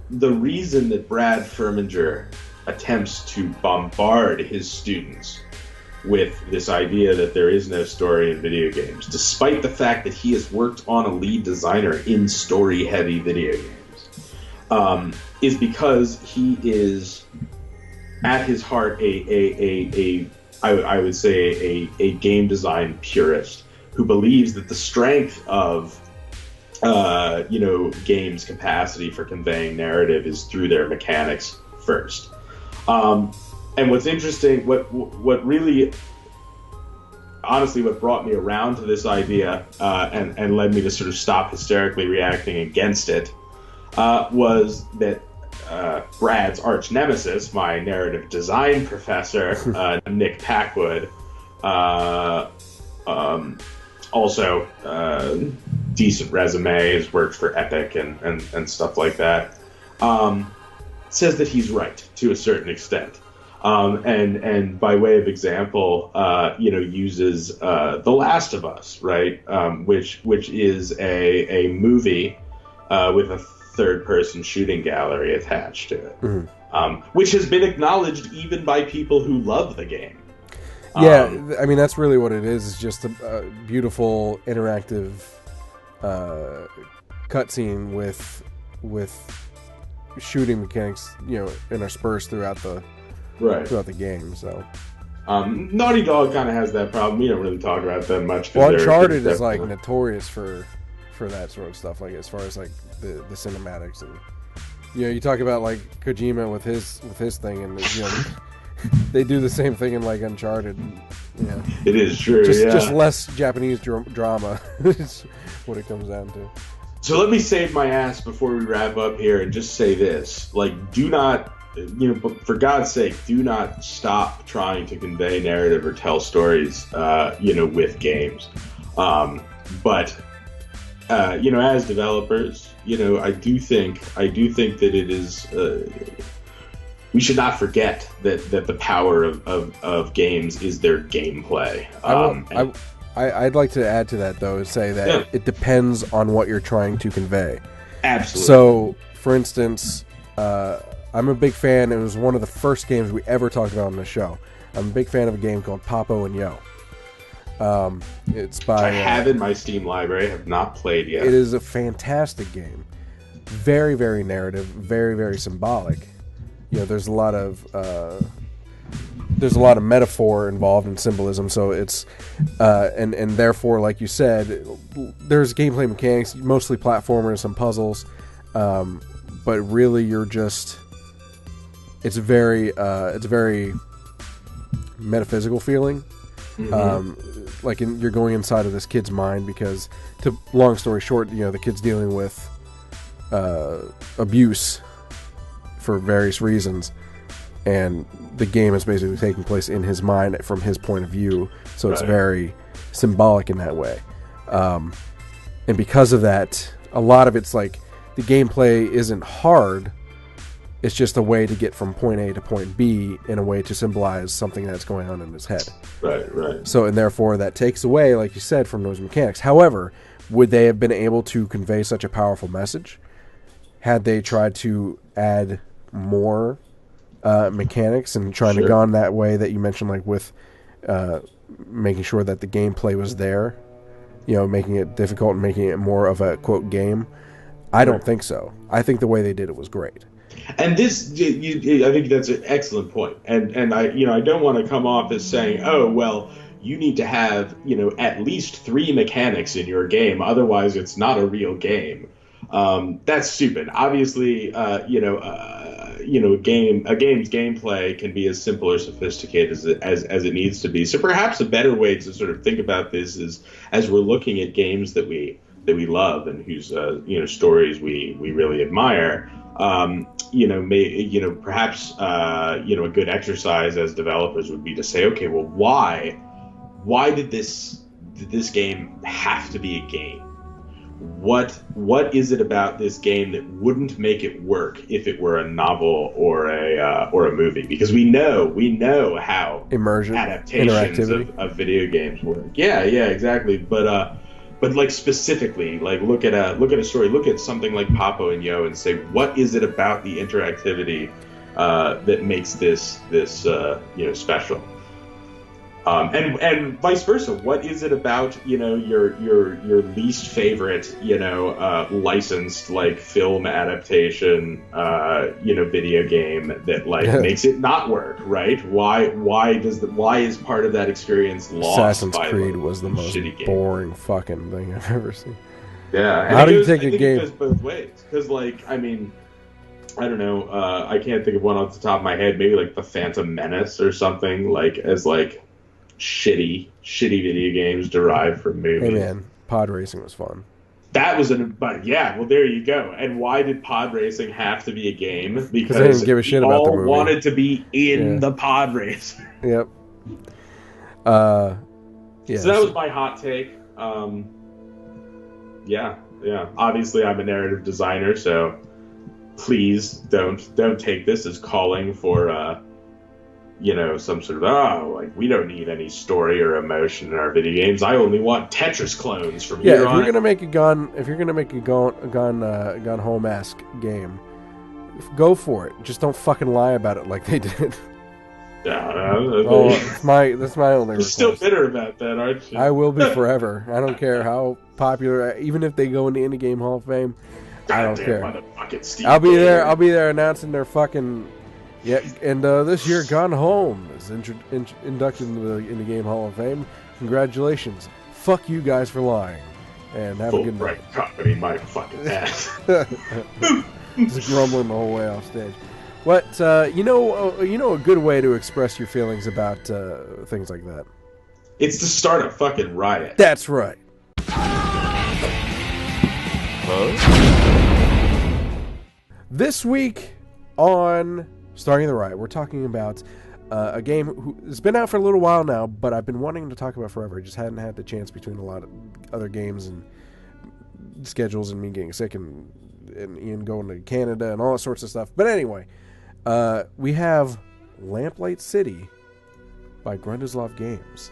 [SPEAKER 1] the reason that Brad Furminger attempts to bombard his students with this idea that there is no story in video games, despite the fact that he has worked on a lead designer in story-heavy video games, is because he is, at his heart, I would say a game design purist who believes that the strength of games' capacity for conveying narrative is through their mechanics first. And what's interesting, what really, honestly, what brought me around to this idea and led me to sort of stop hysterically reacting against it was that Brad's arch nemesis, my narrative design professor, Nick Packwood, also decent resume, has worked for Epic and stuff like that, says that he's right to a certain extent. And by way of example, uses The Last of Us, right? Which is a movie with a third-person shooting gallery attached to it, which has been acknowledged even by people who love the game.
[SPEAKER 2] Yeah, I mean, that's really what it is. It's just a beautiful, interactive cutscene with shooting mechanics, interspersed throughout the game. So,
[SPEAKER 1] Naughty Dog kind of has that problem. We don't really talk about that much.
[SPEAKER 2] Well, Uncharted is like notorious for that sort of stuff. Like as far as like the cinematics, and you talk about like Kojima with his thing, and they do the same thing in like Uncharted.
[SPEAKER 1] It is true.
[SPEAKER 2] Just less Japanese drama is what it comes down to.
[SPEAKER 1] So let me save my ass before we wrap up here and just say this: do not, for God's sake, do not stop trying to convey narrative or tell stories, with games. But as developers, I do think that it is. We should not forget that the power of games is their gameplay.
[SPEAKER 2] I'd like to add to that, though, and say that it depends on what you're trying to convey.
[SPEAKER 1] Absolutely.
[SPEAKER 2] So, for instance, I'm a big fan. It was one of the first games we ever talked about on the show. I'm a big fan of a game called Popo and Yo. It's by...
[SPEAKER 1] I have in my Steam library. Have not played yet.
[SPEAKER 2] It is a fantastic game. Very, very narrative. Very, very symbolic. There's a lot of metaphor involved in symbolism, so it's and therefore, like you said, there's gameplay mechanics, mostly platformers, some puzzles, but really it's a very metaphysical feeling. You're going inside of this kid's mind because, long story short, the kid's dealing with abuse for various reasons, and the game is basically taking place in his mind from his point of view, so it's very symbolic in that way. And because of that, a lot of it's like the gameplay isn't hard, it's just a way to get from point A to point B in a way to symbolize something that's going on in his head.
[SPEAKER 1] Right.
[SPEAKER 2] So, and therefore that takes away, like you said, from those mechanics. However, would they have been able to convey such a powerful message had they tried to add more mechanics and trying to go on that way that you mentioned, like with making sure that the gameplay was there, making it difficult and making it more of a quote game? I don't think so. I think the way they did it was great.
[SPEAKER 1] And this, I think that's an excellent point. And I don't want to come off as saying, oh, well, you need to have, at least 3 mechanics in your game, otherwise it's not a real game. That's stupid. Obviously, a game's gameplay can be as simple or sophisticated as it needs to be. So perhaps a better way to sort of think about this is, as we're looking at games that we love and whose stories we really admire, perhaps a good exercise as developers would be to say, okay, well, why did this game have to be a game? What is it about this game that wouldn't make it work if it were a novel or a movie? Because we know how
[SPEAKER 2] immersion,
[SPEAKER 1] adaptations of video games work. Yeah, exactly. But like specifically, like look at a story, look at something like Papo and Yo, and say, what is it about the interactivity that makes this special? And vice versa. What is it about your least favorite licensed like film adaptation video game that makes it not work, right? Why is part of that experience lost?
[SPEAKER 2] Assassin's Creed was the most boring fucking thing I've ever seen.
[SPEAKER 1] Yeah.
[SPEAKER 2] How do you take a game?
[SPEAKER 1] It goes both ways, because I don't know. I can't think of one off the top of my head. Maybe like the Phantom Menace or something as shitty video games derived from movies.
[SPEAKER 2] Hey man, pod racing was fun.
[SPEAKER 1] That was but yeah, well there you go. And why did pod racing have to be a game? Because
[SPEAKER 2] they didn't give a shit about the movie.
[SPEAKER 1] All wanted to be in the pod race.
[SPEAKER 2] Yep.
[SPEAKER 1] So that was my hot take. Yeah. Obviously, I'm a narrative designer, so please don't take this as calling for some sort of we don't need any story or emotion in our video games. I only want Tetris clones from here on.
[SPEAKER 2] If you're gonna make a Gone Home-esque game, go for it. Just don't fucking lie about it like they did. That's my only request.
[SPEAKER 1] You're still bitter about that, aren't you?
[SPEAKER 2] I will be forever. I don't care how popular, even if they go into Indie Game Hall of Fame. I don't care. I'll be there announcing their fucking. Yeah, and this year, Gone Home is inducted into the Indie Game Hall of Fame. Congratulations. Fuck you guys for lying. And have a good night.
[SPEAKER 1] Company, my fucking ass.
[SPEAKER 2] Just grumbling the whole way off stage. What, a good way to express your feelings about things like that?
[SPEAKER 1] It's to start a fucking riot.
[SPEAKER 2] That's right. This week on Starting the Riot, we're talking about a game that's been out for a little while now, but I've been wanting to talk about forever. I just hadn't had the chance between a lot of other games and schedules and me getting sick and Ian going to Canada and all sorts of stuff. But anyway, we have Lamplight City by Grundislav Games.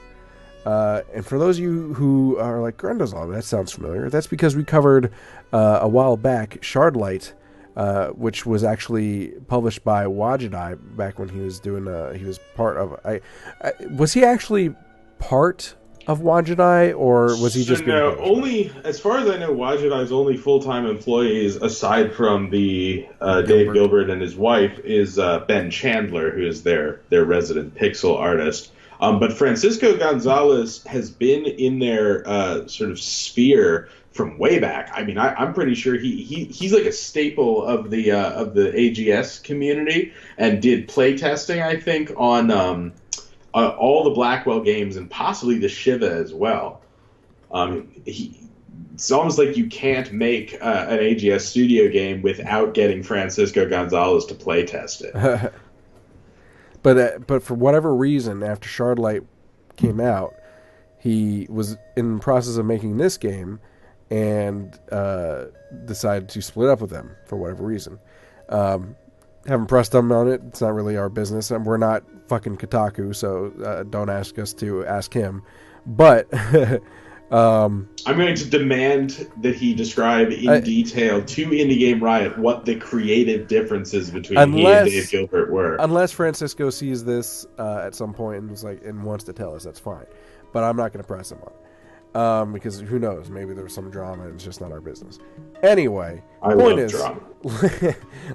[SPEAKER 2] And for those of you who are like, Grundislav, that sounds familiar, that's because we covered a while back Shardlight, which was actually published by Wajidai back when he was doing. He was part of. Was he actually part of Wajidai, or was he just?
[SPEAKER 1] No, only as far as I know, Wajidai's only full-time employees, aside from the Dave Gilbert and his wife, is Ben Chandler, who is their resident pixel artist. But Francisco Gonzalez has been in their sort of sphere from way back. I mean, I'm pretty sure he's like a staple of the AGS community, and did play testing, I think, on all the Blackwell games and possibly the Shiva as well. it's almost like you can't make an AGS studio game without getting Francisco Gonzalez to play test it.
[SPEAKER 2] But for whatever reason, after Shardlight came out, he was in the process of making this game and decided to split up with them for whatever reason. Haven't pressed them on it. It's not really our business, and we're not fucking Kotaku, so don't ask us to ask him. But I'm
[SPEAKER 1] going to demand that he describe in detail to Indie Game Riot what the creative differences between he and Dave Gilbert were.
[SPEAKER 2] Unless Francisco sees this at some point and and wants to tell us, that's fine. But I'm not going to press him on it. Because who knows? Maybe there's some drama and it's just not our business. Anyway,
[SPEAKER 1] I love drama.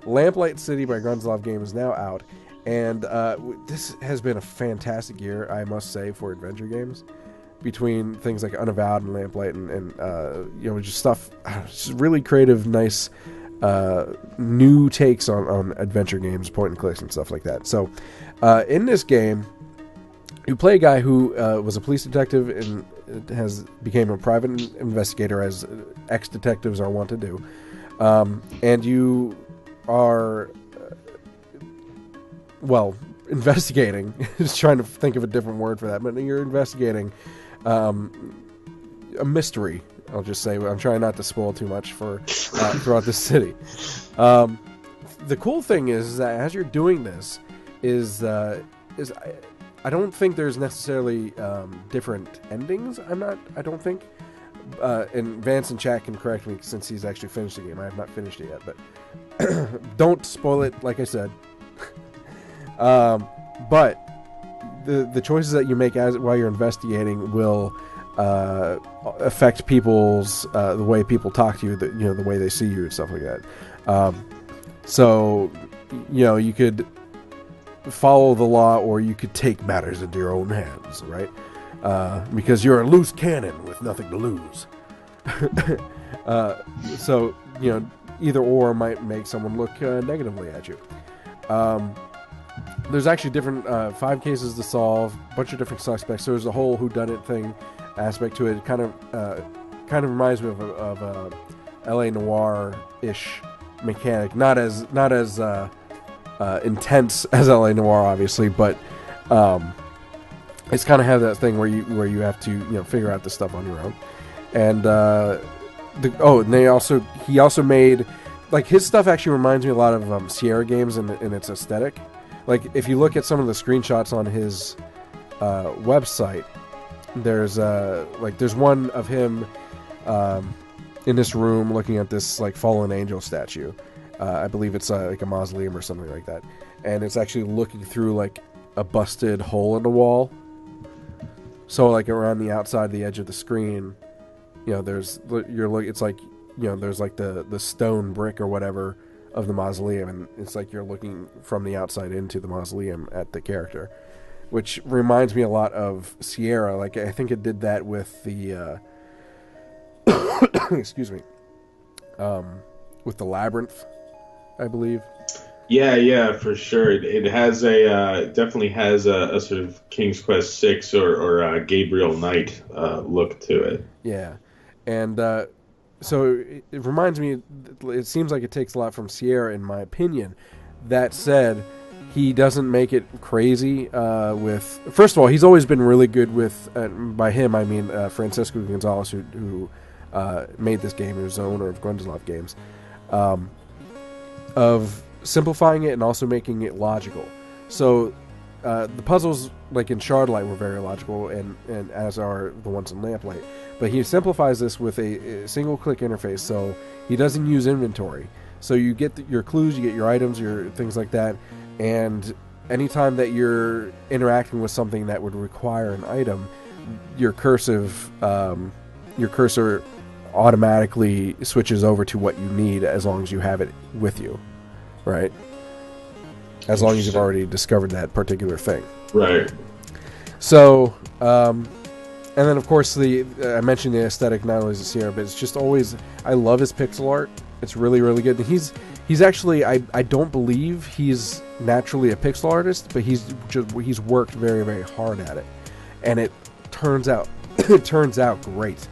[SPEAKER 2] Lamplight City by Grunzlov Game is now out. And this has been a fantastic year, I must say, for adventure games. Between things like Unavowed and Lamplight and just stuff, just really creative, nice, new takes on adventure games, point and clicks and stuff like that. So, in this game, you play a guy who was a police detective and became a private investigator, as ex-detectives are wont to do, and you are investigating. Just trying to think of a different word for that, but you're investigating a mystery. I'll just say I'm trying not to spoil too much for throughout the city. The cool thing is that as you're doing this, I don't think there's necessarily different endings. I don't think. And Vance in chat can correct me since he's actually finished the game. I have not finished it yet, but don't spoil it. Like I said, but the choices that you make while you're investigating will affect people's the way people talk to you, the way they see you and stuff like that. So you could follow the law, or you could take matters into your own hands, right? Because you're a loose cannon with nothing to lose. So either or might make someone look negatively at you. There's actually different 5 cases to solve, a bunch of different suspects. So there's a whole whodunit thing aspect to it. It kind of reminds me of a LA Noire-ish mechanic, not as intense as LA Noire, obviously, but it's kind of have that thing where you have to figure out this stuff on your own. And he also made, like, his stuff actually reminds me a lot of Sierra games in its aesthetic. Like, if you look at some of the screenshots on his website, there's one of him in this room looking at this like fallen angel statue. I believe it's like a mausoleum or something like that, and it's actually looking through like a busted hole in the wall. So like around the outside, the edge of the screen, there's like the stone brick or whatever of the mausoleum, and it's like you're looking from the outside into the mausoleum at the character, which reminds me a lot of Sierra. Like, I think it did that with the excuse me, with the Labyrinth, I believe.
[SPEAKER 1] Yeah, for sure. It has definitely has a sort of King's Quest 6 or Gabriel Knight look to it.
[SPEAKER 2] Yeah, and so it reminds me. It seems like it takes a lot from Sierra, in my opinion. That said, he doesn't make it crazy with... First of all, he's always been really good with... by him, I mean Francisco Gonzalez, who made this game, who's the owner of Grunzlov Games, of simplifying it and also making it logical. So the puzzles, like in Shardlight, were very logical, and as are the ones in Lamplight. But he simplifies this with a single-click interface, so he doesn't use inventory. So you get your clues, you get your items, your things like that, and anytime that you're interacting with something that would require an item, your cursor automatically switches over to what you need as long as you have it with you, right? As long as you've already discovered that particular thing.
[SPEAKER 1] Right. So,
[SPEAKER 2] and then of course I mentioned the aesthetic, not only is it Sierra, but it's just always, I love his pixel art. It's really, really good. And he's actually, I don't believe he's naturally a pixel artist, but he's worked very, very hard at it, and it turns out great.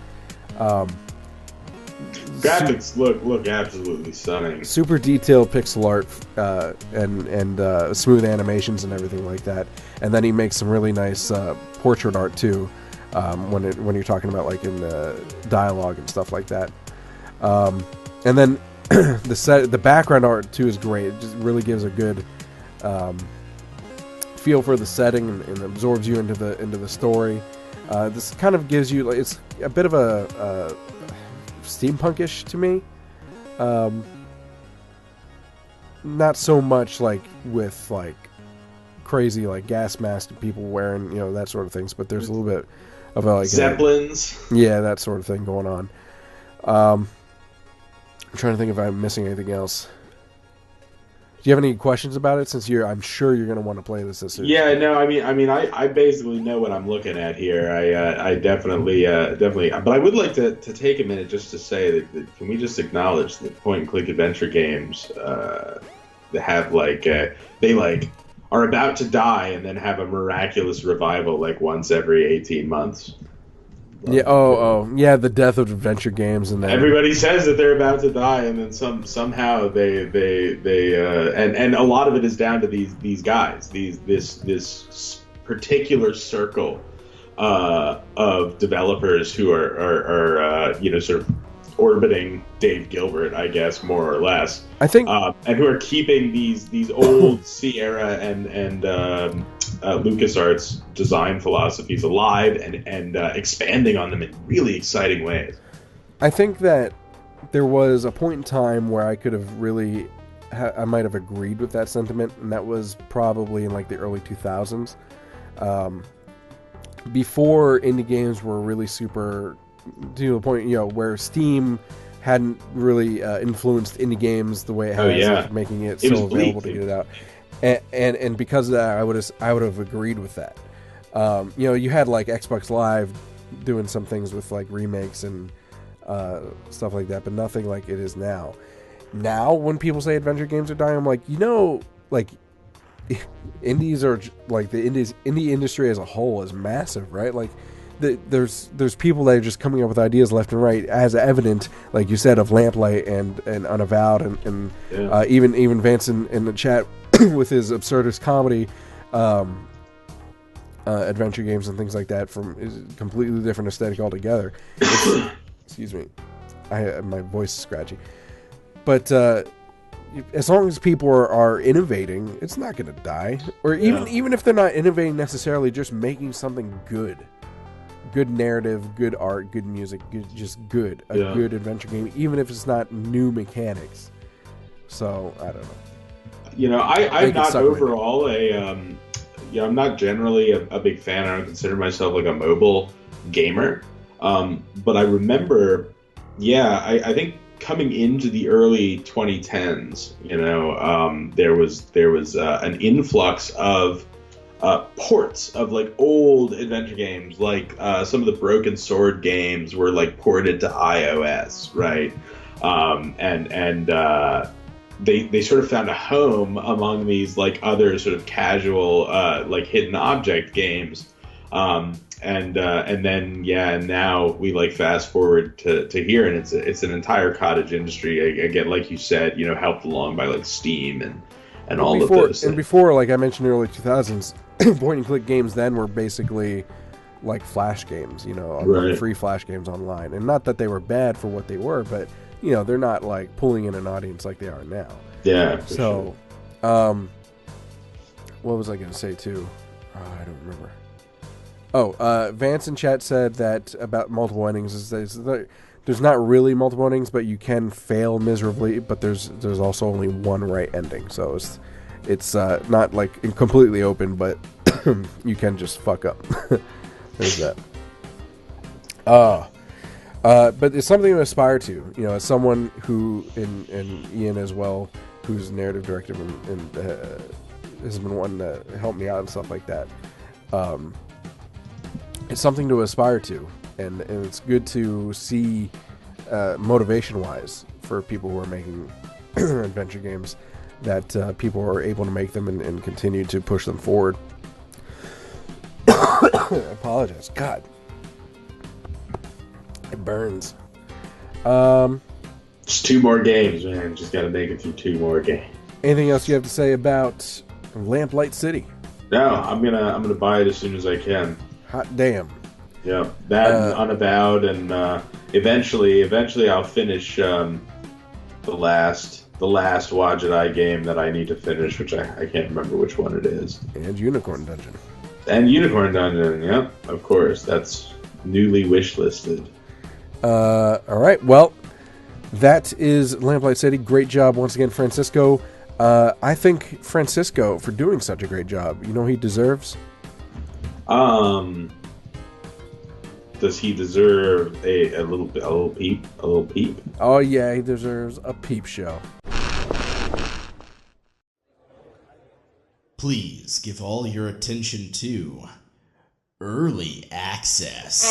[SPEAKER 1] graphics look absolutely stunning.
[SPEAKER 2] Super detailed pixel art and smooth animations and everything like that. And then he makes some really nice portrait art too, when you're talking about like in the dialogue and stuff like that. And then the background art too is great. It just really gives a good feel for the setting and absorbs you into the story. This kind of gives you, like, it's a bit of a steampunkish to me. Not so much like with like crazy like gas mask people wearing, that sort of things, but there's a little bit of a like
[SPEAKER 1] Zeppelins.
[SPEAKER 2] That sort of thing going on. I'm trying to think if I'm missing anything else. Do you have any questions about it? Since I'm sure you're going to want to play this soon.
[SPEAKER 1] Yeah, no, I basically know what I'm looking at here. I definitely, but I would like to take a minute just to say that can we just acknowledge that point-and-click adventure games that have they are about to die and then have a miraculous revival like once every 18 months.
[SPEAKER 2] Yeah. Yeah. The death of adventure games, and then
[SPEAKER 1] everybody says that they're about to die, and then somehow they and a lot of it is down to these guys, this particular circle of developers who are sort of orbiting Dave Gilbert, I guess, more or less.
[SPEAKER 2] I think,
[SPEAKER 1] and who are keeping these old Sierra and LucasArts design philosophies alive and expanding on them in really exciting ways.
[SPEAKER 2] I think that there was a point in time where I could have really, I might have agreed with that sentiment, and that was probably in like the early 2000s. Before indie games were really super, to the point, where Steam hadn't really influenced indie games the way it has, making it so available to get it out. And because of that, I would have agreed with that. You had like Xbox Live doing some things with like remakes and stuff like that, but nothing like it is now. Now, when people say adventure games are dying, I'm like, like indies are like the indie industry as a whole is massive, right? Like there's people that are just coming up with ideas left and right, as evident, like you said, of Lamplight and Unavowed and even Vance in the chat with his absurdist comedy adventure games and things like that, from is completely different aesthetic altogether. Excuse me, my voice is scratchy, but as long as people are innovating, it's not going to die. Or even if they're not innovating necessarily, just making something good narrative, good art, good music, good good adventure game, even if it's not new mechanics. So I don't know.
[SPEAKER 1] I'm not overall I'm not generally a big fan. I don't consider myself like a mobile gamer. But I remember, I think coming into the early 2010s, there was an influx of ports of like old adventure games, like some of the Broken Sword games were like ported to iOS, right? They sort of found a home among these like other sort of casual like hidden object games, and then now we like fast forward to here, and it's an entire cottage industry again, like you said, helped along by like Steam and all of those things.
[SPEAKER 2] And before, like I mentioned, early 2000s, point and click games then were basically like flash games,
[SPEAKER 1] right.
[SPEAKER 2] Free flash games online, and not that they were bad for what they were, but they're not like pulling in an audience like they are now.
[SPEAKER 1] Yeah.
[SPEAKER 2] So, sure. What was I going to say too? I don't remember. Vance in chat said that about multiple endings is there's not really multiple endings, but you can fail miserably. But there's also only one right ending, so it's not like completely open, but you can just fuck up. There's that. But it's something to aspire to, as someone who, and Ian as well, who's narrative director and has been wanting to help me out and stuff like that. It's something to aspire to, and it's good to see, motivation-wise, for people who are making adventure games, that people are able to make them and continue to push them forward. I apologize. God. It burns.
[SPEAKER 1] Just 2 more games, man. Just got to make it through 2 more games.
[SPEAKER 2] Anything else you have to say about Lamplight City?
[SPEAKER 1] No, I'm gonna buy it as soon as I can.
[SPEAKER 2] Hot damn.
[SPEAKER 1] Yeah, that and Unavowed, and eventually I'll finish the last Wadjet Eye game that I need to finish, which I can't remember which one it is.
[SPEAKER 2] And Unicorn Dungeon.
[SPEAKER 1] Yep, of course. That's newly wishlisted.
[SPEAKER 2] All right, well, that is Lamplight City. Great job once again, Francisco. I think Francisco, for doing such a great job, you know he deserves?
[SPEAKER 1] Does he deserve a little peep?
[SPEAKER 2] Oh yeah, he deserves a peep show.
[SPEAKER 5] Please give all your attention to Early Access.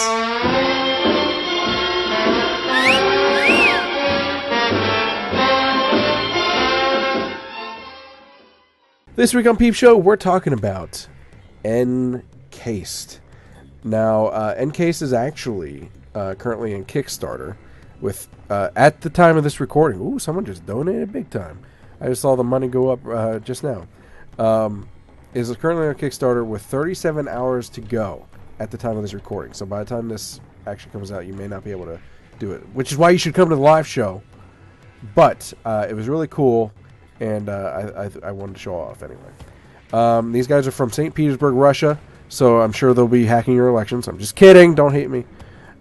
[SPEAKER 2] This week on Peep Show, we're talking about Encased. Now, Encased is actually currently in Kickstarter with, at the time of this recording, ooh, someone just donated big time. I just saw the money go up just now. Is currently on Kickstarter with 37 hours to go at the time of this recording. So by the time this actually comes out, you may not be able to do it, which is why you should come to the live show. But it was really cool, and I wanted to show off anyway. These guys are from St. Petersburg, Russia, so I'm sure they'll be hacking your elections. I'm just kidding. Don't hate me.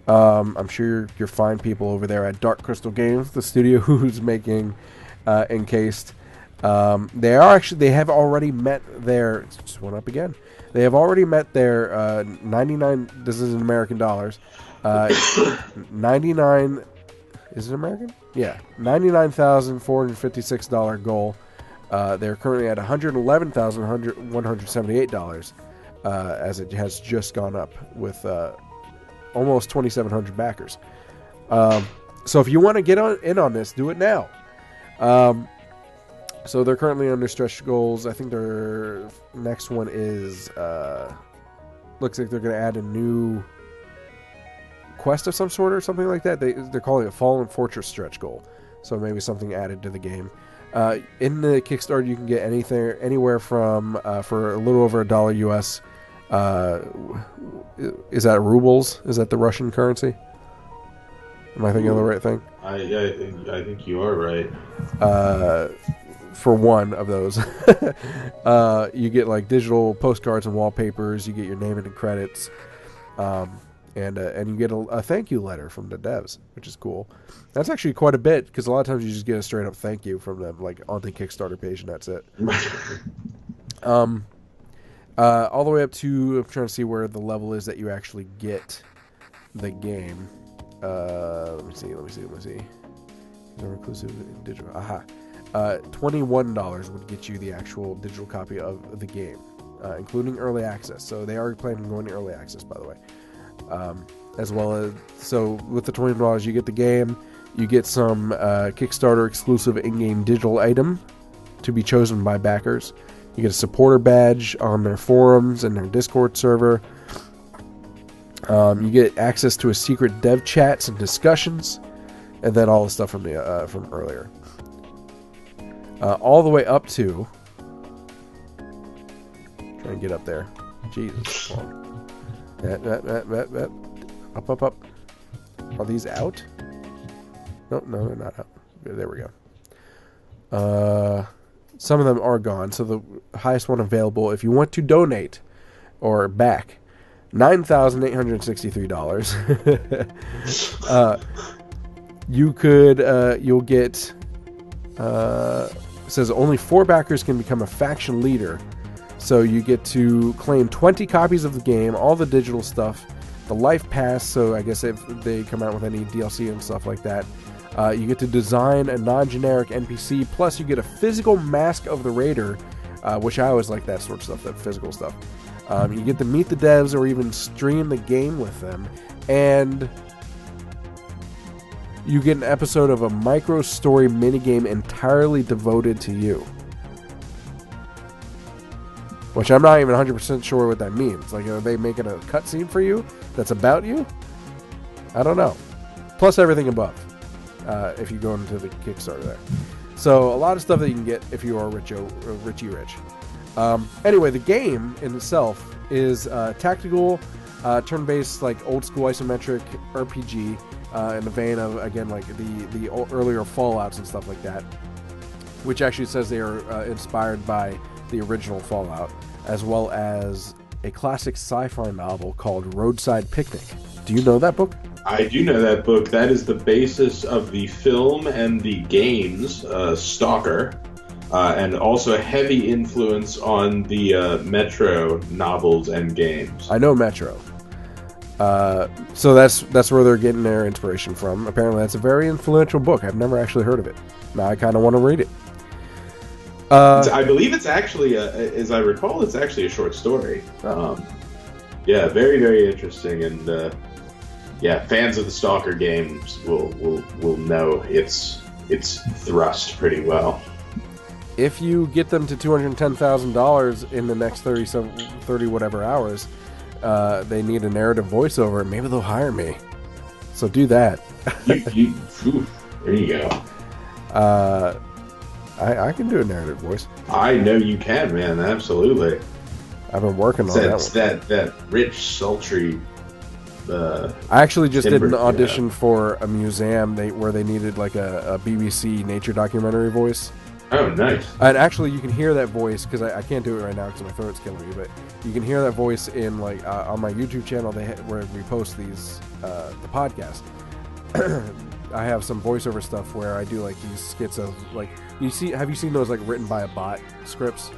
[SPEAKER 2] I'm sure you're fine people over there at Dark Crystal Games, the studio who's making Encased. They have already met their, just went up again. They have already met their 99, this is in American dollars, 99, is it American? Yeah, $99,456 goal. They're currently at $111,178, as it has just gone up with almost 2,700 backers. So if you want to get in on this, do it now. So they're currently under stretch goals. I think their next one is, looks like they're going to add a new quest of some sort or something like that. They're calling it Fallen Fortress stretch goal. So maybe something added to the game. In the Kickstarter, you can get anywhere from, for a little over $1 US. Is that rubles? Is that the Russian currency? Am I thinking of the right thing?
[SPEAKER 1] I think you are right.
[SPEAKER 2] For one of those, you get like digital postcards and wallpapers. You get your name and credits, and you get a thank you letter from the devs, which is cool. That's actually quite a bit, because a lot of times you just get a straight up thank you from them, like on the Kickstarter page, and that's it. All the way up to, I'm trying to see where the level is that you actually get the game. Let me see. They're inclusive in digital. Aha. $21 would get you the actual digital copy of the game, including early access. So they are planning on going to early access, by the way. As well as, so with the $20, you get the game, you get some Kickstarter exclusive in-game digital item to be chosen by backers. You get a supporter badge on their forums and their Discord server. You get access to a secret dev chats and discussions, and then all the stuff from the from earlier. All the way up to, try and get up there. Jesus. Up. Are these out? No, they're not out. There we go. Some of them are gone, so the highest one available, if you want to donate or back, $9,863. You'll get, it says only 4 backers can become a faction leader. So you get to claim 20 copies of the game, all the digital stuff, the life pass, so I guess if they come out with any DLC and stuff like that. You get to design a non-generic NPC, plus you get a physical mask of the raider, which I always like that sort of stuff, that physical stuff. You get to meet the devs or even stream the game with them, and you get an episode of a micro-story minigame entirely devoted to you. Which I'm not even 100% sure what that means. Like, are they making a cutscene for you that's about you? I don't know. Plus everything above. if you go into the Kickstarter there. So a lot of stuff that you can get if you are Richie Rich. Anyway, the game in itself is tactical, turn-based, like old school isometric RPG in the vein of, again, like the earlier Fallouts and stuff like that, which actually says they are inspired by the original Fallout, as well as a classic sci-fi novel called Roadside Picnic. Do you know that book?
[SPEAKER 1] I do know that book. That is the basis of the film and the games, Stalker, and also a heavy influence on the Metro novels and games.
[SPEAKER 2] I know Metro. So that's where they're getting their inspiration from. Apparently, that's a very influential book. I've never actually heard of it. Now I kind of want to read it.
[SPEAKER 1] I believe it's actually, as I recall, it's actually a short story. Yeah, very, very interesting, and yeah, fans of the Stalker games will know its thrust pretty well.
[SPEAKER 2] If you get them to $210,000 in the next 30 whatever hours, they need a narrative voiceover, and maybe they'll hire me. So do that.
[SPEAKER 1] There you go.
[SPEAKER 2] I can do a narrative voice.
[SPEAKER 1] I know you can, man. Absolutely.
[SPEAKER 2] I've been working on that.
[SPEAKER 1] That rich, sultry.
[SPEAKER 2] I actually just did an audition for a museum where they needed like a BBC nature documentary voice.
[SPEAKER 1] Oh, nice.
[SPEAKER 2] And actually, you can hear that voice, because I can't do it right now because my throat's killing me, but you can hear that voice in like on my YouTube channel where we post these the podcast. I have some voiceover stuff where I do like these skits of like have you seen those like written by a bot scripts?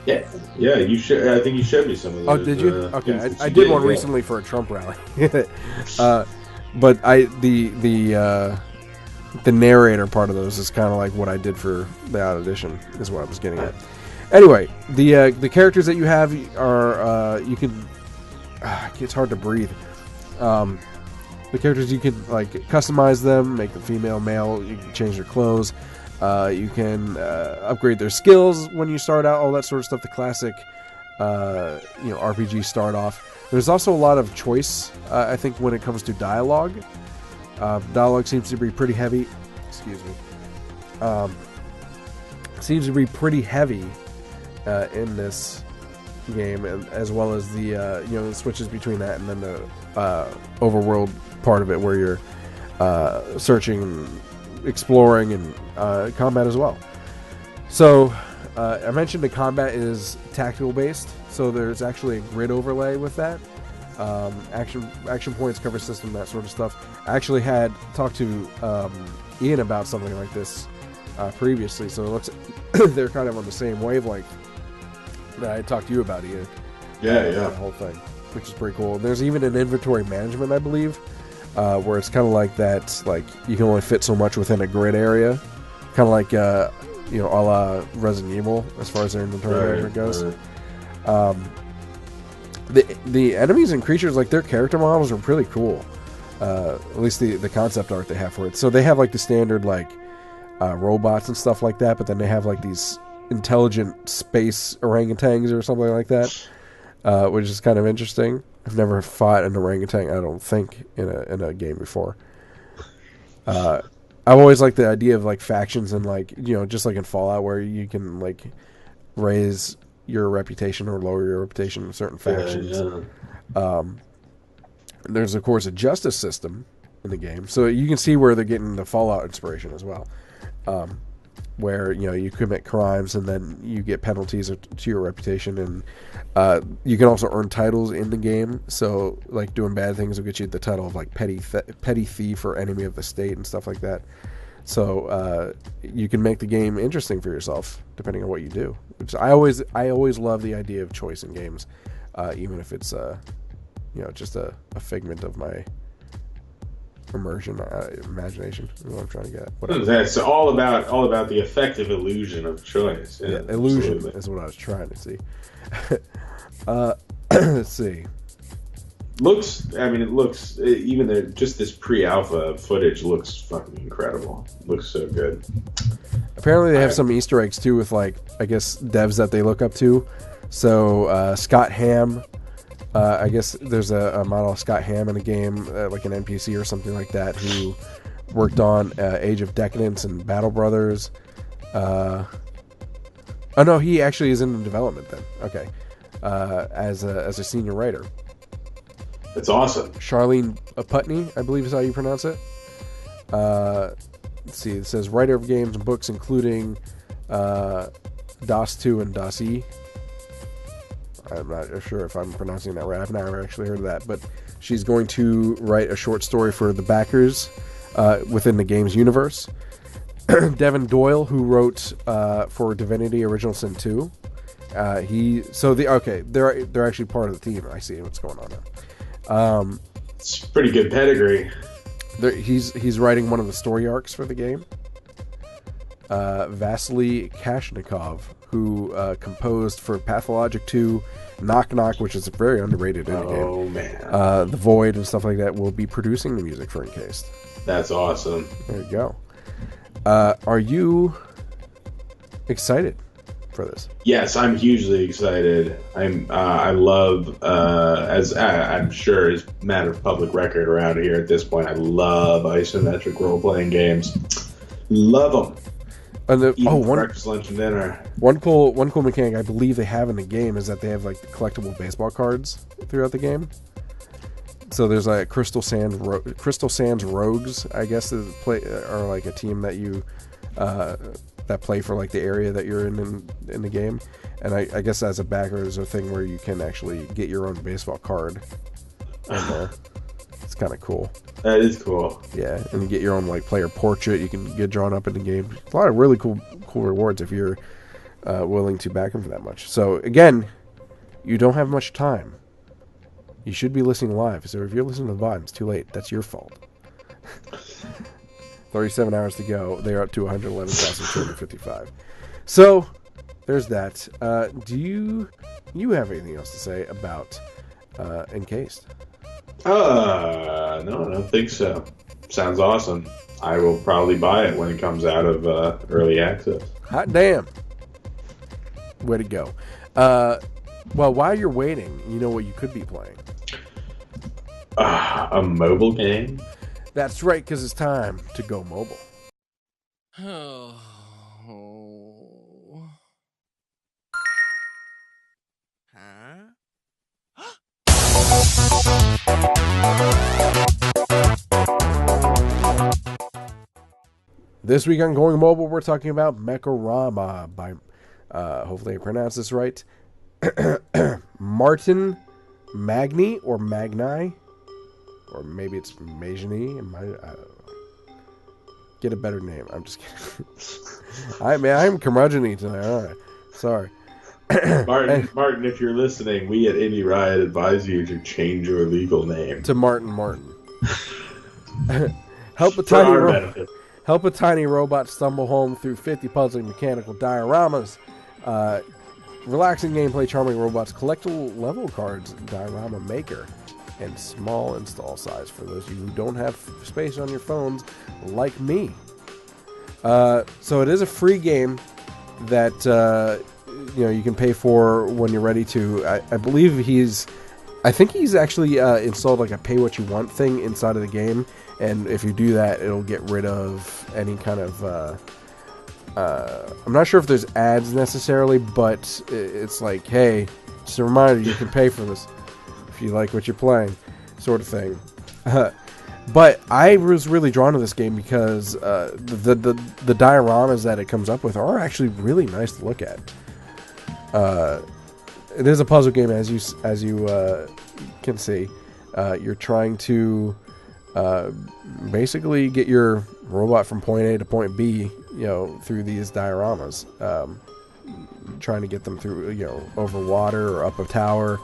[SPEAKER 1] Yeah, you should. I think you showed me some of those.
[SPEAKER 2] Oh, did you? Okay, I did one recently for a Trump rally. But the narrator part of those is kind of like what I did for the audition, is what I was getting at. Anyway, the characters that you have are you can. It's hard to breathe. The characters, you can like customize them, make them female, male. You can change their clothes. You can upgrade their skills when you start out. All that sort of stuff. The classic, RPG start off. There's also a lot of choice. I think when it comes to dialogue, dialogue seems to be pretty heavy. Excuse me. Seems to be pretty heavy in this game, and as well as the switches between that and then the overworld part of it, where you're searching, exploring, and combat as well. So I mentioned the combat is tactical based, so there's actually a grid overlay with that. Action points, cover system, that sort of stuff. I actually had talked to Ian about something like this previously, so it looks they're kind of on the same wavelength that I talked to you about, Ian.
[SPEAKER 1] Yeah.
[SPEAKER 2] The whole thing, which is pretty cool. There's even an inventory management, I believe, where it's kind of like that, like you can only fit so much within a grid area, kind of like a la Resident Evil as far as their inventory management goes. The enemies and creatures, like their character models, are pretty cool. At least the concept art they have for it. So they have like the standard like robots and stuff like that, but then they have like these intelligent space orangutans or something like that, which is kind of interesting. I've never fought an orangutan, I don't think, in a game before. I've always liked the idea of like factions and like just like in Fallout, where you can like raise your reputation or lower your reputation in certain factions. There's of course a justice system in the game, so you can see where they're getting the Fallout inspiration as well, where you commit crimes and then you get penalties to your reputation, and you can also earn titles in the game. So like doing bad things will get you the title of like petty thief or enemy of the state and stuff like that. So you can make the game interesting for yourself depending on what you do. Which I always love the idea of choice in games, even if it's just a figment of my immersion, imagination is what I'm trying to get. Whatever.
[SPEAKER 1] That's all about the effective illusion of choice.
[SPEAKER 2] Yeah, illusion absolutely. Is what I was trying to see. Let's see.
[SPEAKER 1] It looks even just this pre-alpha footage looks fucking incredible. Looks so good.
[SPEAKER 2] Apparently they have some Easter eggs too with like, I guess, devs that they look up to. So Scott Ham, I guess there's a model of Scott Ham in a game, like an NPC or something like that, who worked on Age of Decadence and Battle Brothers. Oh no, he actually is in development then. Okay, as a senior writer.
[SPEAKER 1] That's awesome.
[SPEAKER 2] Charlene Putney, I believe is how you pronounce it. Let's see. It says writer of games and books, including DOS 2 and DOS E. I'm not sure if I'm pronouncing that right. I've never actually heard of that, but she's going to write a short story for the backers within the game's universe. Devin Doyle, who wrote for Divinity: Original Sin 2, they're actually part of the team. I see what's going on now.
[SPEAKER 1] It's pretty good pedigree.
[SPEAKER 2] He's writing one of the story arcs for the game. Vasily Kashnikov, who composed for Pathologic 2, Knock Knock, which is a very underrated indie game.
[SPEAKER 1] Oh man,
[SPEAKER 2] The Void and stuff like that, will be producing the music for Encased.
[SPEAKER 1] That's awesome.
[SPEAKER 2] There you go. Are you excited for this?
[SPEAKER 1] Yes, I'm hugely excited. I love, as I'm sure is matter of public record around here at this point, I love isometric role-playing games. Love them.
[SPEAKER 2] And
[SPEAKER 1] breakfast, lunch, and dinner.
[SPEAKER 2] One cool mechanic I believe they have in the game is that they have like the collectible baseball cards throughout the game. So there's like Crystal Sands Rogues, I guess, are like a team that you that play for like the area that you're in the game. And I guess as a backer, there's a thing where you can actually get your own baseball card in there. It's kind of cool.
[SPEAKER 1] That is cool.
[SPEAKER 2] Yeah, and you get your own like player portrait. You can get drawn up in the game. A lot of really cool rewards if you're willing to back them for that much. So again, you don't have much time. You should be listening live. So if you're listening to the VOD, it's too late. That's your fault. 37 hours to go. They're up to 111,255. So there's that. Do you have anything else to say about Encased?
[SPEAKER 1] No, I don't think so. Sounds awesome. I will probably buy it when it comes out of early access.
[SPEAKER 2] Hot damn. Way to go. Well, while you're waiting, you know what you could be playing?
[SPEAKER 1] A mobile game?
[SPEAKER 2] That's right, because it's time to go mobile.
[SPEAKER 6] Oh. Huh?
[SPEAKER 2] This week on Going Mobile, we're talking about Mekorama by, hopefully I pronounced this right, Martin Magni or Magni, or maybe it's Magni. Get a better name. I'm just kidding. I'm curmudgeon-y tonight. All right. Sorry.
[SPEAKER 1] Martin, if you're listening, we at Indie Riot advise you to change your legal name
[SPEAKER 2] to Martin. Help a tiny robot stumble home through 50 puzzling mechanical dioramas. Relaxing gameplay, charming robots, collectible level cards, diorama maker, and small install size for those of you who don't have space on your phones like me. So it is a free game that you can pay for when you're ready to. I believe I think he's actually installed like a pay what you want thing inside of the game, and if you do that, it'll get rid of any kind of I'm not sure if there's ads necessarily, but it's like, hey, just a reminder, you can pay for this if you like what you're playing, sort of thing. But I was really drawn to this game because the dioramas that it comes up with are actually really nice to look at. It is a puzzle game, as you can see. You're trying to basically get your robot from point A to point B, through these dioramas. Trying to get them through, over water or up a tower,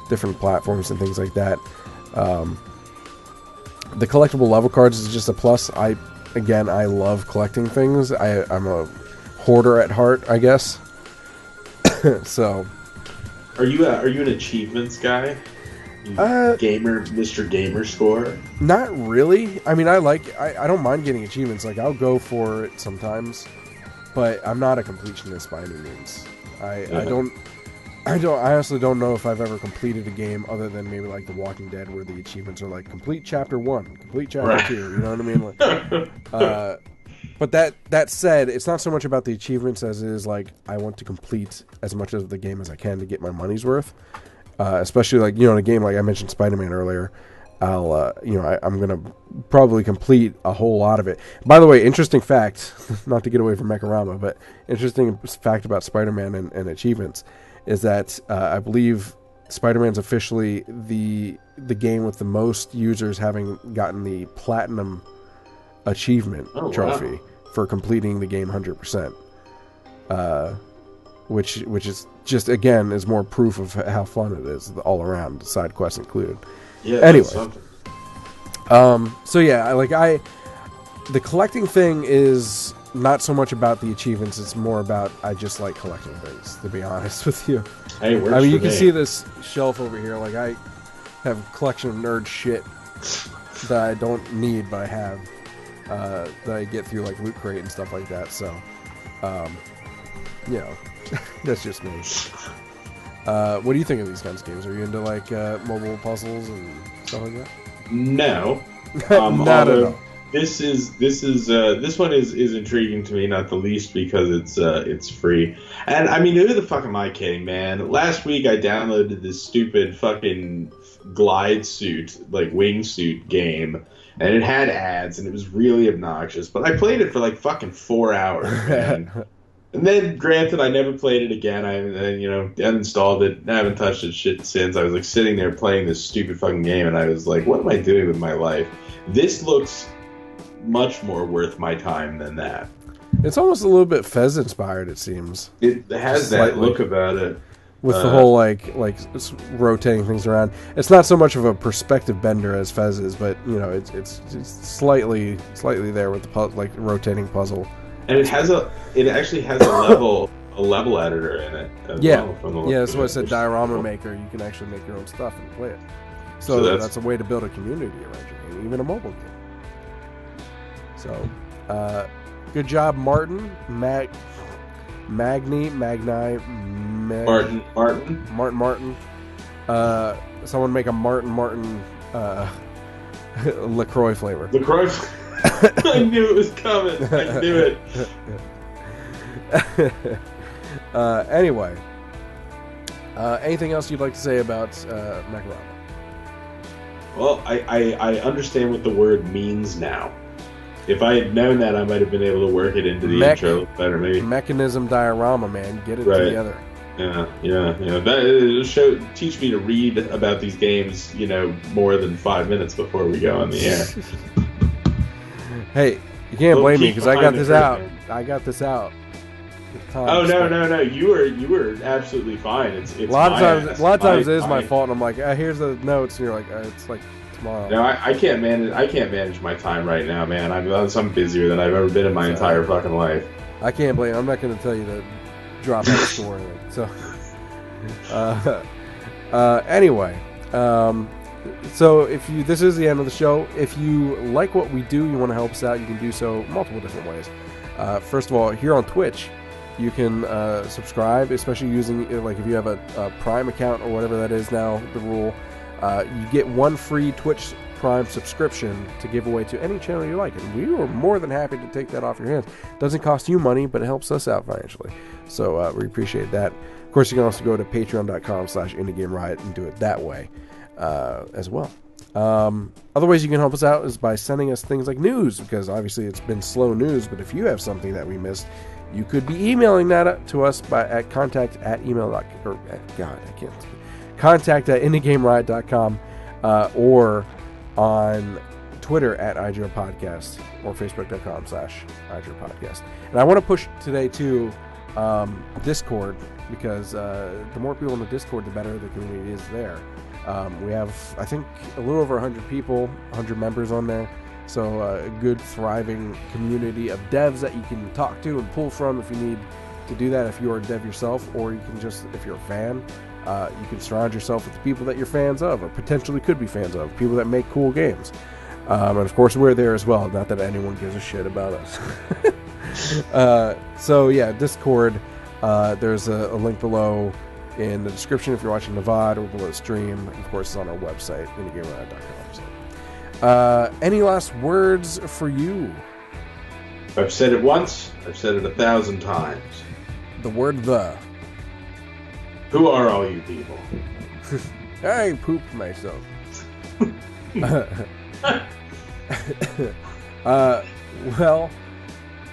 [SPEAKER 2] different platforms and things like that. The collectible level cards is just a plus. I love collecting things. I'm a hoarder at heart, I guess. So,
[SPEAKER 1] are you an achievements guy? Gamer, Mr. Gamer Score?
[SPEAKER 2] Not really. I mean, I don't mind getting achievements. Like, I'll go for it sometimes, but I'm not a completionist by any means. I I honestly don't know if I've ever completed a game other than maybe like The Walking Dead, where the achievements are like complete chapter 1, complete chapter 2. You know what I mean? Like, but that said, it's not so much about the achievements as it is like I want to complete as much of the game as I can to get my money's worth. Especially like, in a game like I mentioned Spider-Man earlier, I'm gonna probably complete a whole lot of it. By the way, interesting fact, not to get away from Mekorama, but interesting fact about Spider-Man and achievements is that I believe Spider-Man's officially the game with the most users having gotten the platinum achievement trophy for completing the game 100%. Which is just, again, is more proof of how fun it is all around, side quests included.
[SPEAKER 1] Yeah.
[SPEAKER 2] Anyway, so yeah, the collecting thing is not so much about the achievements. It's more about I just like collecting things, to be honest with you.
[SPEAKER 1] Hey,
[SPEAKER 2] you can see this shelf over here. Like, I have a collection of nerd shit that I don't need, but I have that I get through like Loot Crate and stuff like that. So, that's just me. What do you think of these kinds of games? Are you into like mobile puzzles and stuff like that?
[SPEAKER 1] No,
[SPEAKER 2] not at all.
[SPEAKER 1] This one is intriguing to me, not the least because it's free. And I mean, who the fuck am I kidding, man? Last week I downloaded this stupid fucking glide suit, like wingsuit game, and it had ads and it was really obnoxious. But I played it for like fucking 4 hours, man. And then, granted, I never played it again. I uninstalled it. I haven't touched it shit since. I was like sitting there playing this stupid fucking game, and I was like, "What am I doing with my life?" This looks much more worth my time than that.
[SPEAKER 2] It's almost a little bit Fez inspired. It seems
[SPEAKER 1] it has that look about it,
[SPEAKER 2] with the whole like it's rotating things around. It's not so much of a perspective bender as Fez is, but it's slightly there with the like rotating puzzle.
[SPEAKER 1] And it actually has a level editor in it.
[SPEAKER 2] That's what I said. Diorama Maker. You can actually make your own stuff and play it. So that's a way to build a community around your game, even a mobile game. So, good job, Martin. Martin. Someone make a Martin LaCroix flavor.
[SPEAKER 1] LaCroix. I knew it was coming. I knew it.
[SPEAKER 2] Anyway, anything else you'd like to say about Mekorama?
[SPEAKER 1] Well, I understand what the word means now. If I had known that, I might have been able to work it into the intro better, maybe.
[SPEAKER 2] Mechanism diorama, man. Get it together.
[SPEAKER 1] Yeah. That teach me to read about these games, more than 5 minutes before we go on the air.
[SPEAKER 2] Hey, you can't blame me because I got this out. I got this out.
[SPEAKER 1] Oh no! You were absolutely fine. It's
[SPEAKER 2] a lot of times it is my fault. And I'm like, here's the notes, and you're like, it's like tomorrow.
[SPEAKER 1] No, I can't manage my time right now, man. I'm busier than I've ever been in my entire fucking life.
[SPEAKER 2] I can't blame. I'm not going to tell you to drop out of score. So, anyway, so this is the end of the show. If you like what we do, you want to help us out, you can do so multiple different ways. First of all, here on Twitch, you can subscribe, especially using if you have a Prime account or whatever that is now the rule. You get one free Twitch Prime subscription to give away to any channel you like, and we are more than happy to take that off your hands. Doesn't cost you money, but it helps us out financially, so we appreciate that. Of course, you can also go to patreon.com/Indie Game Riot and do it that way as well. Other ways you can help us out is by sending us things like news, because obviously it's been slow news, but if you have something that we missed, you could be emailing that to us at contact@indiegameriot.com, or on Twitter at IGR Podcast or Facebook.com/IGR Podcast. And I want to push today to Discord, because the more people in the Discord, the better the community is there. We have, I think, a little over 100 people, 100 members on there. So a good, thriving community of devs that you can talk to and pull from if you need to do that, if you are a dev yourself, or you can just, if you're a fan, you can surround yourself with the people that you're fans of, or potentially could be fans of, people that make cool games. And of course, we're there as well. Not that anyone gives a shit about us. So yeah, Discord. There's a link below in the description if you're watching the VOD or below the stream. Of course, it's on our website, indiegameriot.com. So. Any last words for you?
[SPEAKER 1] I've said it once. I've said it 1,000 times.
[SPEAKER 2] The word "the."
[SPEAKER 1] Who are all you people?
[SPEAKER 2] I pooped myself. Well,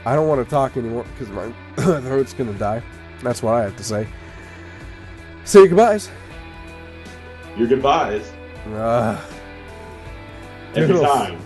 [SPEAKER 2] I don't want to talk anymore because my throat's going to die. That's what I have to say. Say your goodbyes.
[SPEAKER 1] Your goodbyes. Every
[SPEAKER 2] Toodles.
[SPEAKER 1] time.